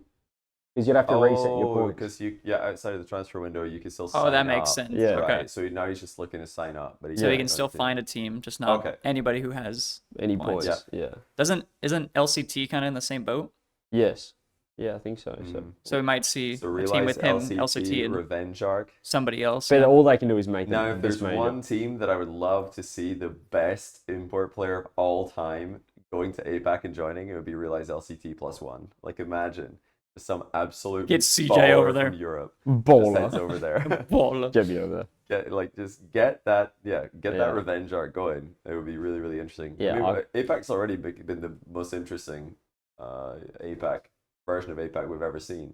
because you'd have to reset your points. Because outside of the transfer window, you can still sign Oh, that makes up. sense. Yeah. Okay. Right. So now he's just looking to sign up, but So he can can't still join a team. find a team, just not Okay. anybody who has Any points. points? Yeah. Isn't LCT kind of in the same boat? Yes. Yeah, I think so. So we might see So a realize team with him, LCT, LCT, and Revenge Arc. somebody else. But yeah. all they can do is make Now, it if this there's major. one team that I would love to see the best import player of all time going to APAC and joining, it would be Realize LCT +1. Like, imagine some absolute Get CJ baller over there. from Europe. Just heads Baller. over there. Baller. Jebby over there. Get that Yeah. Revenge arc going. It would be really, really interesting. Yeah, I mean, APAC's already been the most interesting APAC version of APAC we've ever seen.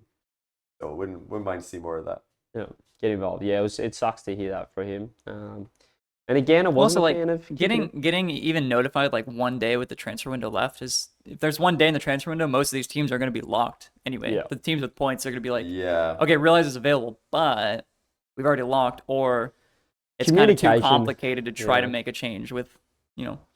So wouldn't mind to see more of that. Yeah, get involved. Yeah, it sucks to hear that for him. And again, I wasn't Also, a like fan of getting even notified like one day with the transfer window left is if there's one day in the transfer window, most of these teams are going to be locked anyway. Yeah. The teams with points are going to be like, Yeah. okay, Realize is available, but we've already locked, or it's kind of too Communication. complicated to try to Yeah. make a change with,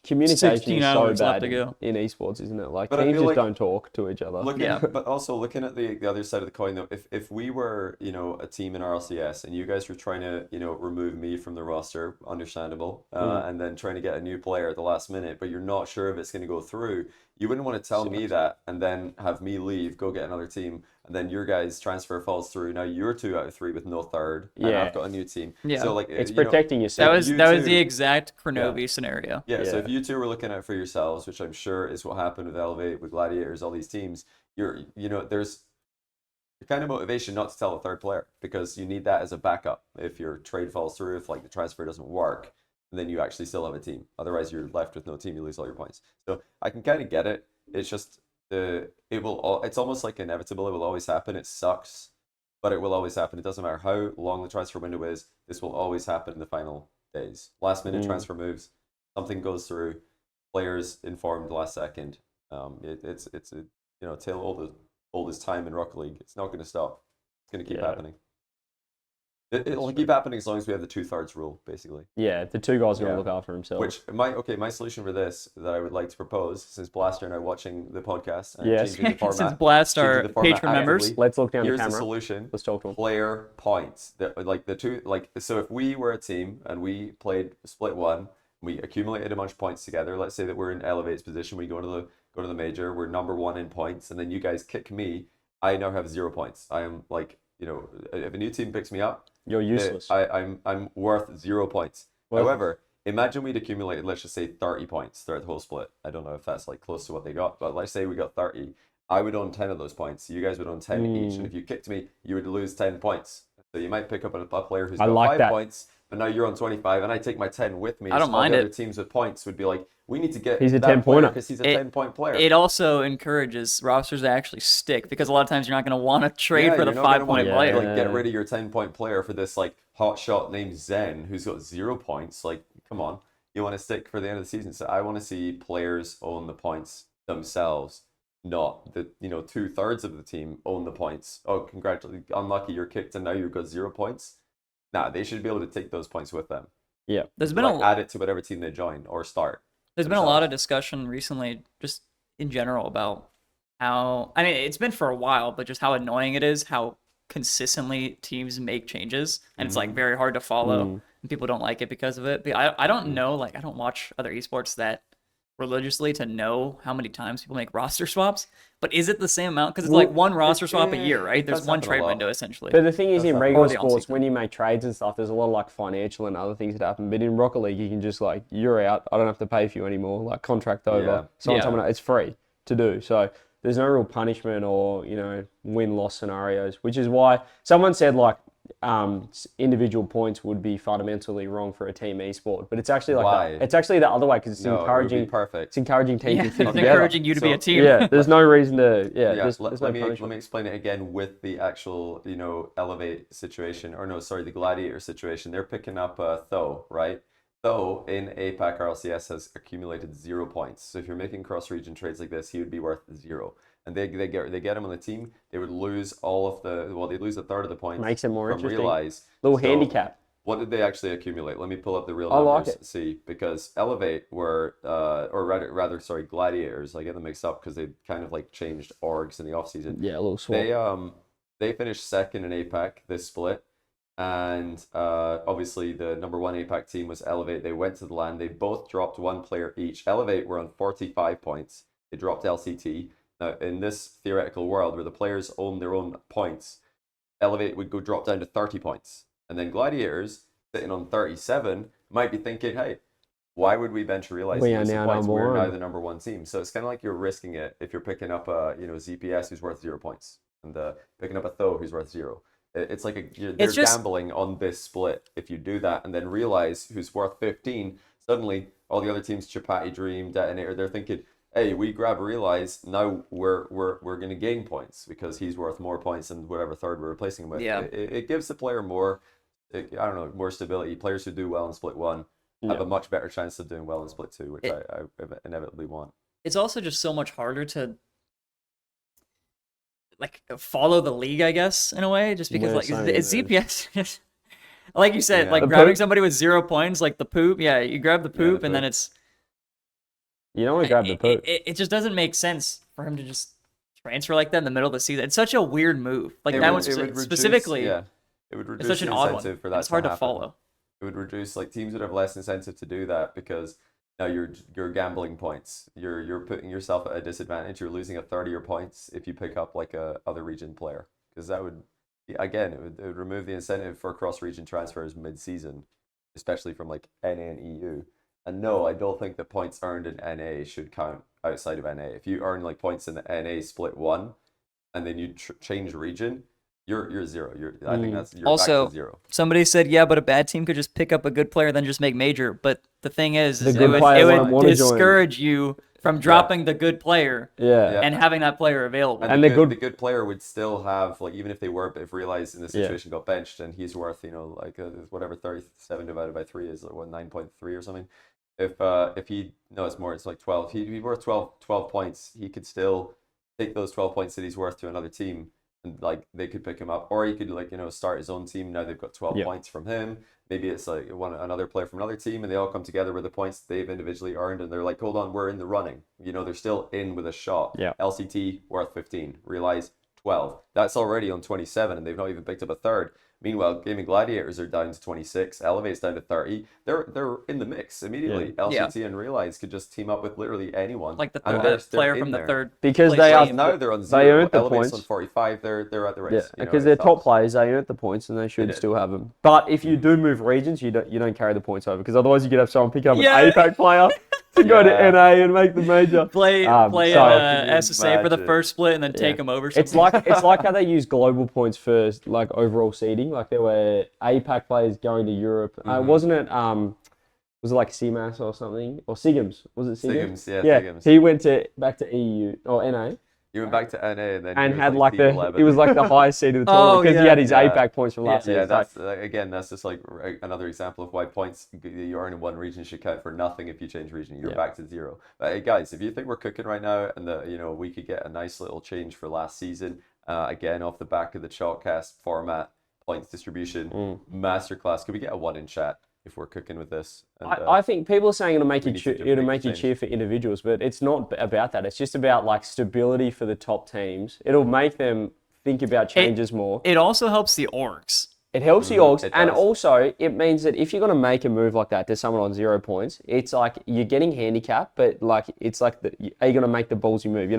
Communication 16 is so hours left bad to go. in esports, isn't it? Like But I teams feel just like- don't talk to each other. But also looking at the other side of the coin though, if we were, a team in RLCS and you guys were trying to, remove me from the roster, understandable, and then trying to get a new player at the last minute, but you're not sure if it's going to go through, you wouldn't want to tell me that and then have me leave, go get another team, and then your guys' transfer falls through. Now you're 2 out of 3 with no third, and Yeah. I've got a new team. Yeah. So like It's you know, protecting that yourself. was you that was two- the exact Kronovi scenario. Yeah, so Yeah. if you two were looking out for yourselves, which I'm sure is what happened with Elevate, with Gladiators, all these teams, there's the kind of motivation not to tell a third player because you need that as a backup. If your trade falls through, if like the transfer doesn't work, then you actually still have a team. Otherwise, you're left with no team. You lose all your points. So I can kind of get it. It's just it's almost like inevitable. It will always happen. It sucks, but it will always happen. It doesn't matter how long the transfer window is. This will always happen in the final days. Last minute transfer moves. Something goes through. Players informed last second. It's a tale old as time in Rocket League. It's not going to stop. It's going to keep happening. It'll keep happening as long as we have the 2/3 rule, basically. Yeah, the two guys are Yeah. gonna look after themselves. Which my solution for this that I would like to propose, since Blaster and I are watching the podcast and Yes. changing the format, Since Blast changing are the format patron members, actively, Let's look down here's the the camera. solution. Let's talk to them. Player points. So if we were a team and we played split one, we accumulated a bunch of points together. Let's say that we're in Elevate's position. We go to the major. We're number 1 in points, and then you guys kick me. I now have 0 points. I am like, if a new team picks me up, You're useless. I'm worth 0 points. Well- However, imagine we'd accumulated, let's just say 30 points throughout the whole split. I don't know if that's like close to what they got, but let's say we got 30. I would own 10 of those points. You guys would own 10 each. And if you kicked me, you would lose 10 points. So you might pick up a player who's I got like 5 that. points, but now you're on 25, and I take my 10 with me. I don't So all mind the it. other teams with points would be like, we need to get He's a that 10-pointer. because he's a It- 10-point player. it also encourages rosters to actually stick because a lot of times you're not going to want to trade for the you're not gonna 5-point wanna, player. Like, get rid of your 10-point player for this like hot shot named Zen who's got 0 points. Like, come on, you want to stick for the end of the season. So I want to see players own the points themselves, not the 2/3 of the team own the points. Oh, congratulations, unlucky, you're kicked and now you've got 0 points. Nah, they should be able to take those points with them. Yeah. There's been Like, a add it to whatever team they join or start. There's been a lot of discussion recently, just in general, about how, I mean, it's been for a while, but just how annoying it is how consistently teams make changes, and it's like very hard to follow, and people don't like it because of it. But I don't know, like, I don't watch other esports that religiously to know how many times people make roster swaps, but is it the same amount? Because it's like one roster swap a year, right? it There's does one happen a trade lot. window essentially. But the thing is, in not- regular or the sports, on-season. when you make trades and stuff, there's a lot of like financial and other things that happen. But in Rocket League, you can just like, you're out. I don't have to pay for you anymore. Like, contract over. Yeah. Sign Yeah. someone else. It's free to do. So there's no real punishment or win-loss scenarios, which is why someone said like individual points would be fundamentally wrong for a team esport, but it's actually like Why? It's actually the other way because it's No, it would be encouraging. perfect. It's encouraging teams Yeah, to it's fit together. encouraging you to be a team. Yeah, there's no reason to. Yeah, There's let no me punishment. explain it again with the actual, Elevate situation, or no, sorry, the Gladiator situation. They're picking up Tho, right? Tho in APAC RLCS has accumulated 0 points. So if you're making cross-region trades like this, he would be worth 0. And they get him on the team, they would lose they'd lose a third of the points. Makes it more from interesting. Realize. Little So, handicap. what did they actually accumulate? Let me pull up the real I like numbers. it. See, because Elevate were, or rather, sorry, Gladiators. I get them mixed up because they kind of like changed orgs in the offseason. Yeah, a little swap. They finished second in APAC this split, and obviously the number 1 APAC team was Elevate. They went to the LAN. They both dropped 1 player each. Elevate were on 45 points. They dropped LCT. Now, in this theoretical world where the players own their own points, Elevate would go drop down to 30 points. And then Gladiators, sitting on 37, might be thinking, hey, why would we bench Realize? We are now number We're now one. the number 1 team. So it's kind of like you're risking it if you're picking up a ZPS who's worth 0 points and picking up a Tho who's worth 0. It's like they're gambling on this split. If you do that and then Realize who's worth 15, suddenly all the other teams, Chapati, Dream, Detonator, they're thinking, hey, we grab Realize, now we're going to gain points because he's worth more points than whatever third we're replacing him with. Yeah. It gives the player more, more stability. Players who do well in split 1 have a much better chance of doing well in split 2, which I inevitably want. It's also just so much harder to like follow the league, I guess, in a way, just because like it's ZPS. Like you said, like grabbing somebody with 0 points, like the poop. Yeah, you grab the poop, and then it's. You don't want to grab the poop. It just doesn't make sense for him to just transfer like that in the middle of the season. It's such a weird move. Like that one specifically. Yeah, it would reduce it's such an odd one. For that it's hard to happen. follow. It would reduce, like, teams would have less incentive to do that because now you're gambling points. You're putting yourself at a disadvantage. You're losing a third of your points if you pick up like a other region player, because that would, again, it would remove the incentive for cross-region transfers mid-season, especially from like NA and EU. And no, I don't think the points earned in NA should count outside of NA. If you earn like points in the NA split 1, and then you change region, you're 0. I think you're also back to 0. Somebody said, yeah, but a bad team could just pick up a good player and then just make major. But the thing is it would discourage you from dropping the good player and having that player available. And the good player would still have, like, even if they were, if Realize in this situation got benched and he's worth, like whatever 37 divided by 3 is, like, what, 9.3 or something. If he, no, it's more, it's like 12. He'd be worth 12 points. He could still take those 12 points that he's worth to another team. And like they could pick him up, or he could, like, start his own team. Now they've got 12 points from him. Maybe it's like another player from another team, and they all come together with the points they've individually earned, and they're like, hold on, we're in the running. They're still in with a shot. Yeah. LCT worth 15, Realize 12. That's already on 27, and they've not even picked up a third. Meanwhile, Gaming Gladiators are down to 26. Elevate's down to 30. They're in the mix immediately. LCT and Realize could just team up with literally anyone. Like the player from the third. Because they are now they're on 0. They earned the Elevate's points. on 45. They're at the race. Yeah, because they're top players. They earned the points, and they should still have them. But if you do move regions, you don't carry the points over, because otherwise you could have someone pick up an APAC player to go to NA and make the major. Play SSA for the first split and then take them over. It's like how they use global points for like overall seeding. Like there were APAC players going to Europe. Wasn't it? Was it like CMAS or something, or SIGMs? Was it SIGMs? SIGMs. He went back to EU or NA. He went back to NA and then had like he was like the highest seed of the tournament because he had his APAC points from last year. Yeah, that's just like another example of why points you earn in one region should count for nothing if you change region. You're back to 0. But hey, guys, if you think we're cooking right now and we could get a nice little change for last season, again off the back of the Chalkcast format, points distribution masterclass, could we get a 1 in chat if we're cooking with this? And, I think people are saying it'll make you cheer for individuals, but it's not about that. It's just about like stability for the top teams. It'll make them think about changes more. It also helps the orgs. It helps the orgs, and also it means that if you're going to make a move like that to someone on 0 points, it's like you're getting handicapped, but like it's like are you going to make the ballsy move?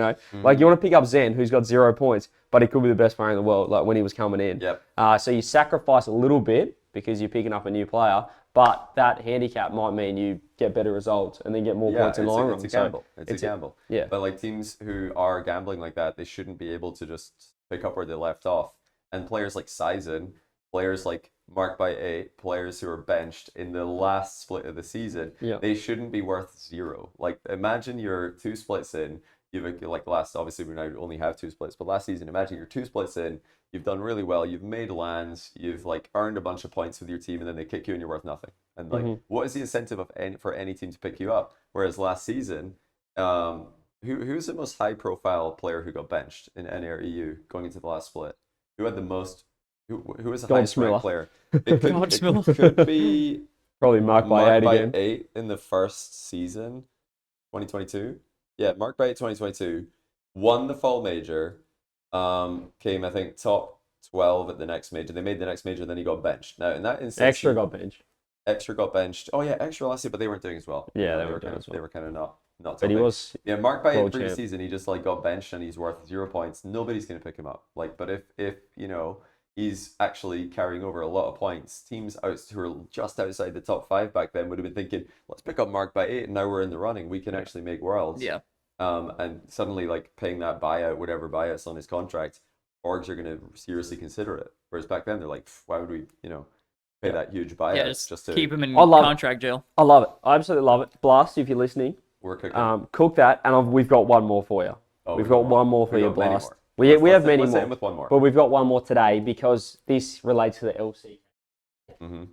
Like you want to pick up Zen, who's got 0 points, but he could be the best player in the world, like when he was coming in. Yep. So you sacrifice a little bit because you're picking up a new player, but that handicap might mean you get better results and then get more points in the long run. It's a gamble. It's a gamble. Yeah. But like teams who are gambling like that, they shouldn't be able to just pick up where they left off. And players like Sizen players like marked by 8, players who are benched in the last split of the season, Yeah. they shouldn't be worth 0. Like, imagine you're 2 splits in, like last, obviously we now only have 2 splits, but last season, imagine you're 2 splits in, you've done really well, you've made lands, you've like earned a bunch of points with your team, and then they kick you and you're worth nothing. And like, what is the incentive for any team to pick you up? Whereas last season, who's the most high profile player who got benched in NA or EU going into the last split? Who had the most? Who was the highest ranked player? It could be probably marked by 8 again. 8 in the first season, 2022. Yeah, marked by 8 2022. Won the fall major. Came I think top 12 at the next major. They made the next major, then he got benched. Now in that instance, Extra got benched. Extra got benched. Oh yeah, Extra last year, but they weren't doing as well. Yeah, they were kind of, they were kind of not. But he was. Yeah, marked by 8 previous champ. season, he just like got benched and he's worth 0 points. Nobody's gonna pick him up. Like, but if you know he's actually carrying over a lot of points, teams who are just outside the top 5 back then would have been thinking, let's pick up marked by 8, and now we're in the running. We can actually make worlds. Yeah. And suddenly like paying that buyout, whatever buyouts on his contract, orgs are gonna seriously consider it. Whereas back then they're like, why would we, pay that huge buyout just to keep him in contract jail? I love it. I absolutely love it. Blast, if you're listening. We're cooking. Cook that, and we've got one more for you. Oh, we've got one more for you, Blast. We have many let's more. end with one more. But we've got one more today because this relates to the LC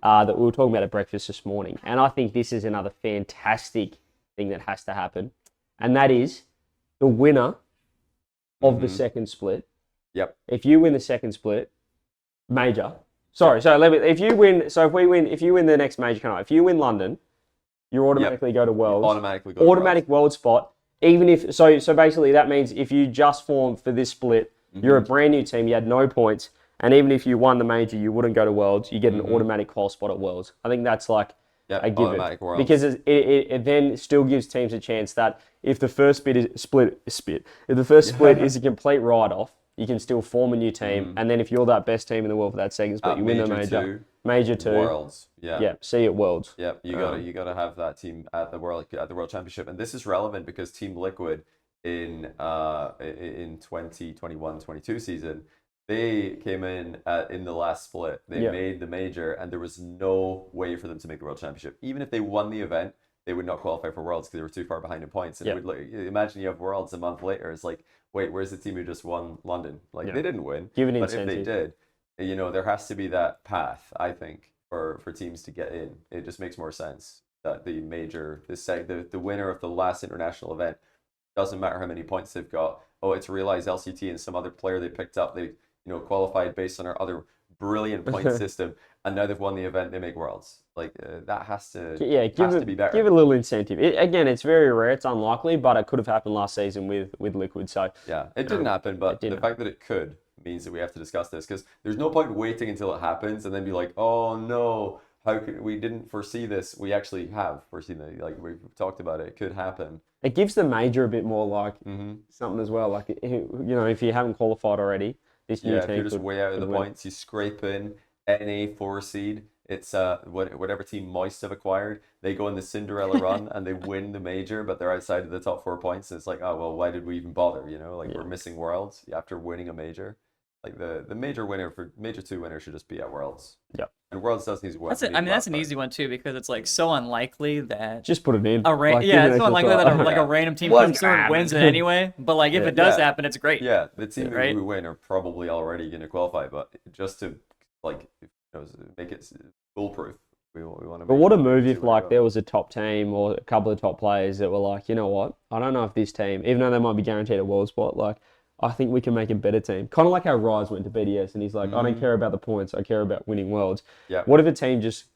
that we were talking about at breakfast this morning. And I think this is another fantastic thing that has to happen. And that is the winner of the second split. Yep. If you win the second split, major. Sorry, so if you win the next major, if you win London, you automatically go to Worlds. Automatically go Automatic World spot. Even if so basically that means if you just formed for this split, you're a brand new team, you had no points, and even if you won the major, you wouldn't go to Worlds. You get an automatic qual spot at Worlds. I think that's like a given because it then still gives teams a chance that if the first split is a complete write-off, you can still form a new team, and then if you're that best team in the world for that second split, you win the major. Major 2. Worlds. Yeah. See at Worlds. Yeah, you gotta have that team at the World Championship, and this is relevant because Team Liquid in 2021-22 season, they came in the last split. They made the major, and there was no way for them to make the World Championship. Even if they won the event, they would not qualify for Worlds because they were too far behind in points. And imagine you have Worlds a month later. It's like, wait, where's the team who just won London? Like they didn't win. Give an but incentive. if they did, there has to be that path, I think, for teams to get in. It just makes more sense that the major, the winner of the last international event, doesn't matter how many points they've got. Oh, it's Realize LCT and some other player they picked up. They qualified based on our other brilliant point system, and now they've won the event. They make Worlds. Like that has to be better. Give it a little incentive. Again, it's very rare. It's unlikely, but it could have happened last season with Liquid. So yeah, it didn't happen, but the fact that it could means that we have to discuss this because there's no point waiting until it happens and then be like, oh no, how could we didn't foresee this? We actually have foreseen it. Like we've talked about it. It could happen. It gives the major a bit more like something as well. Like if you haven't qualified already, this new team if you're just way out of the points, you scrape in NA 4 seed. It's whatever team Moist have acquired. They go in the Cinderella run and they win the major, but they're outside of the top 4 points. And it's like, oh well, why did we even bother? We're missing Worlds after winning a major. Like the major winner for major 2 winner should just be at Worlds. Yeah. And Worlds does need Worlds. That's an easy one too because it's like so unlikely that just put it in. It's so unlikely that a random team comes through and wins it anyway. But like if it does happen, it's great. Yeah, the team who win are probably already going to qualify, but just to make it foolproof. We want to. But what a move if there was a top team or a couple of top players that were like, you know what? I don't know if this team, even though they might be guaranteed a world spot, like I think we can make a better team. Kind of like how Rise went to BDS and he's like, I don't care about the points, I care about winning worlds. Yeah. What if a team just,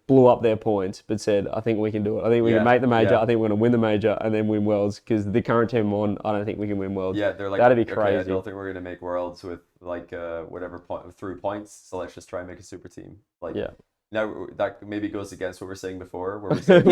blew up their points but said, I think we can do it. I think we can make the major. I think we're going to win the major and then win worlds because the current team I'm on, I don't think we can win worlds. Yeah, they're like, that'd be crazy. I don't think we're going to make worlds with whatever point through points. So let's just try and make a super team. Now that maybe goes against what we were saying before, where we're saying,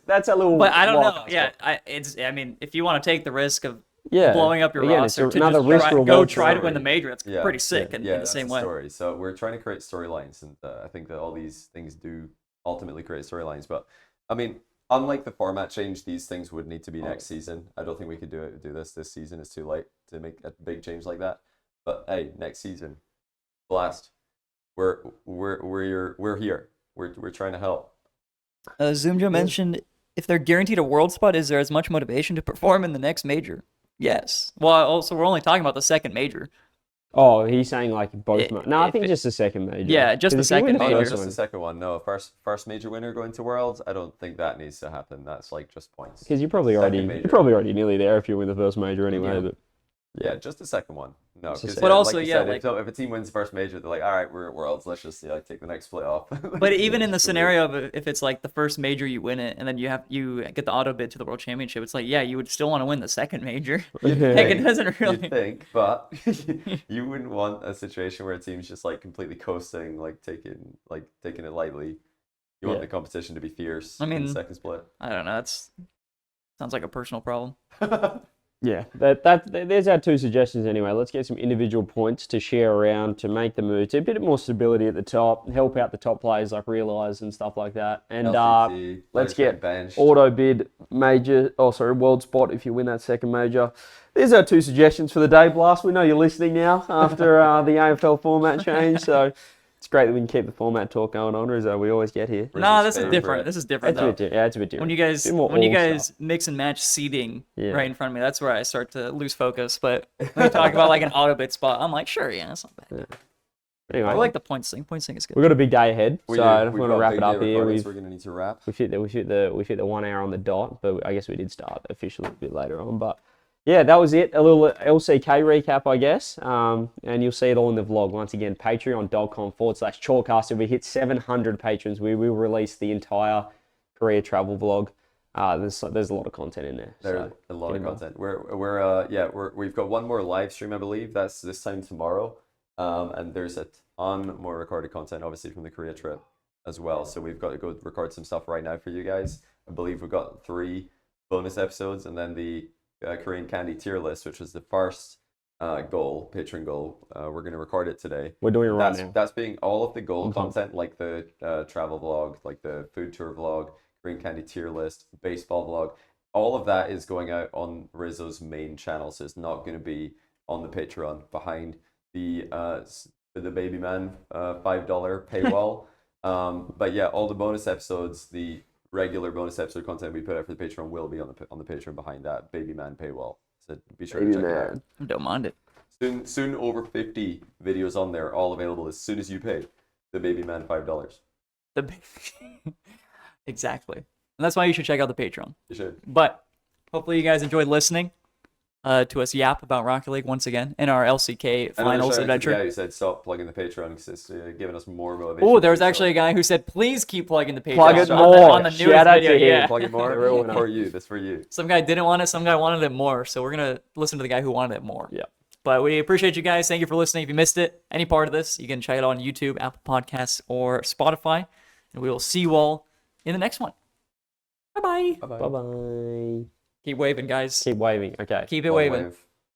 that's a little. But I don't know. Yeah, if you want to take the risk of blowing up your roster to go try to win the major, that's pretty sick. In the same way. Story. So we're trying to create storylines, and I think that all these things do ultimately create storylines. But I mean, unlike the format change, these things would need to be next season. I don't think we could do this season. It's too late to make a big change like that. But hey, next season. blast. We're here. We're trying to help. Zoomjo mentioned, if they're guaranteed a world spot, is there as much motivation to perform in the next major? Yes. Well, also, we're only talking about the second major. Oh, he's saying like both. No, I if think it- just the second major. Yeah, just 'Cause the if you win second the major. first Just one- the second one. No, first major winner going to Worlds. I don't think that needs to happen. That's like just points. Because you're Second major. already nearly there if you win the first major anyway. Yeah. But Yeah, just the second one. No, It's the because second But also, like you yeah, said, like- if a team wins the first major, they're like, all right, we're at Worlds. Let's just take the next split off. But even in the scenario of if it's like the first major you win it, and then you get the auto bid to the World Championship, it's like, yeah, you would still want to win the second major. You'd Like, think, it doesn't really. You'd think, but you wouldn't want a situation where a team's just like completely coasting, like taking it lightly. You want Yeah. the competition to be fierce. I in mean- the second split. I don't know. That's sounds like a personal problem. yeah, there's our two suggestions anyway. Let's get some individual points to share around to make the move to a bit more stability at the top, help out the top players like Realize and stuff like that. And LCT, let's players get getting benched. auto bid major. Oh, sorry, world spot if you win that second major. There's our two suggestions for the day, Blast. We know you're listening now after the AFL format change, so it's great that we can keep the format talk going on, as we always get here. Nah, Riz's this is favorite. different. This is different It's a though. bit different. Yeah, it's a bit different. When you guys Bit more when you all guys stuff. mix and match seeding Yeah. right in front of me, that's where I start to lose focus. But when you talk about like an auto bid spot, I'm like, sure, yeah, that's not bad. Anyway, I like the point sync. Point sync is good. we've got a big day ahead, We so do. I don't We've want to got a wrap big it day up here. recording, so we're gonna need to wrap. We fit the 1 hour on the dot, but I guess we did start officially a bit later on. But yeah, that was it. A little LCK recap, I guess. And you'll see it all in the vlog. Once again, patreon.com/chalkcast. If we hit 700 patrons, we will release the entire Korea travel vlog. There's a lot of content in there. There's So a lot get of involved. content. We've got one more live stream, I believe. That's this time tomorrow. And there's a ton more recorded content, obviously, from the Korea trip as well. So we've got to go record some stuff right now for you guys. I believe we've got 3 bonus episodes, and then the Korean Candy tier list, which was the first patron goal. We're going to record it today. We're doing it right now. That's being all of the goal I'm pumped. content, like the travel vlog, like the food tour vlog, Korean Candy tier list, baseball vlog. All of that is going out on Rizzo's main channel, so it's not going to be on the Patreon behind the baby man $5 paywall. But yeah, all the bonus episodes, the regular bonus episode content we put out for the Patreon will be on the Patreon behind that baby man paywall. So be sure to check it out. I don't mind it. Soon over 50 videos on there, all available as soon as you pay the baby man $5. The exactly, and that's why you should check out the Patreon. You should. But hopefully you guys enjoyed listening to us yap about Rocket League once again in our LCK finals The adventure. guy who said stop plugging the Patreon because it's giving us more motivation. Oh, there was to do actually a guy who said, "Please keep plugging the Patreon." Plug it on more. on the newest Shout out to video. him. Yeah. Plug it more. Everyone for you. That's for you. Some guy didn't want it. Some guy wanted it more. So we're gonna listen to the guy who wanted it more. Yeah. But we appreciate you guys. Thank you for listening. If you missed it, any part of this, you can check it out on YouTube, Apple Podcasts, or Spotify. And we will see you all in the next one. Bye bye. Bye-bye. Bye bye. Keep waving, guys. Keep waving. Okay. Keep it Long waving. wave.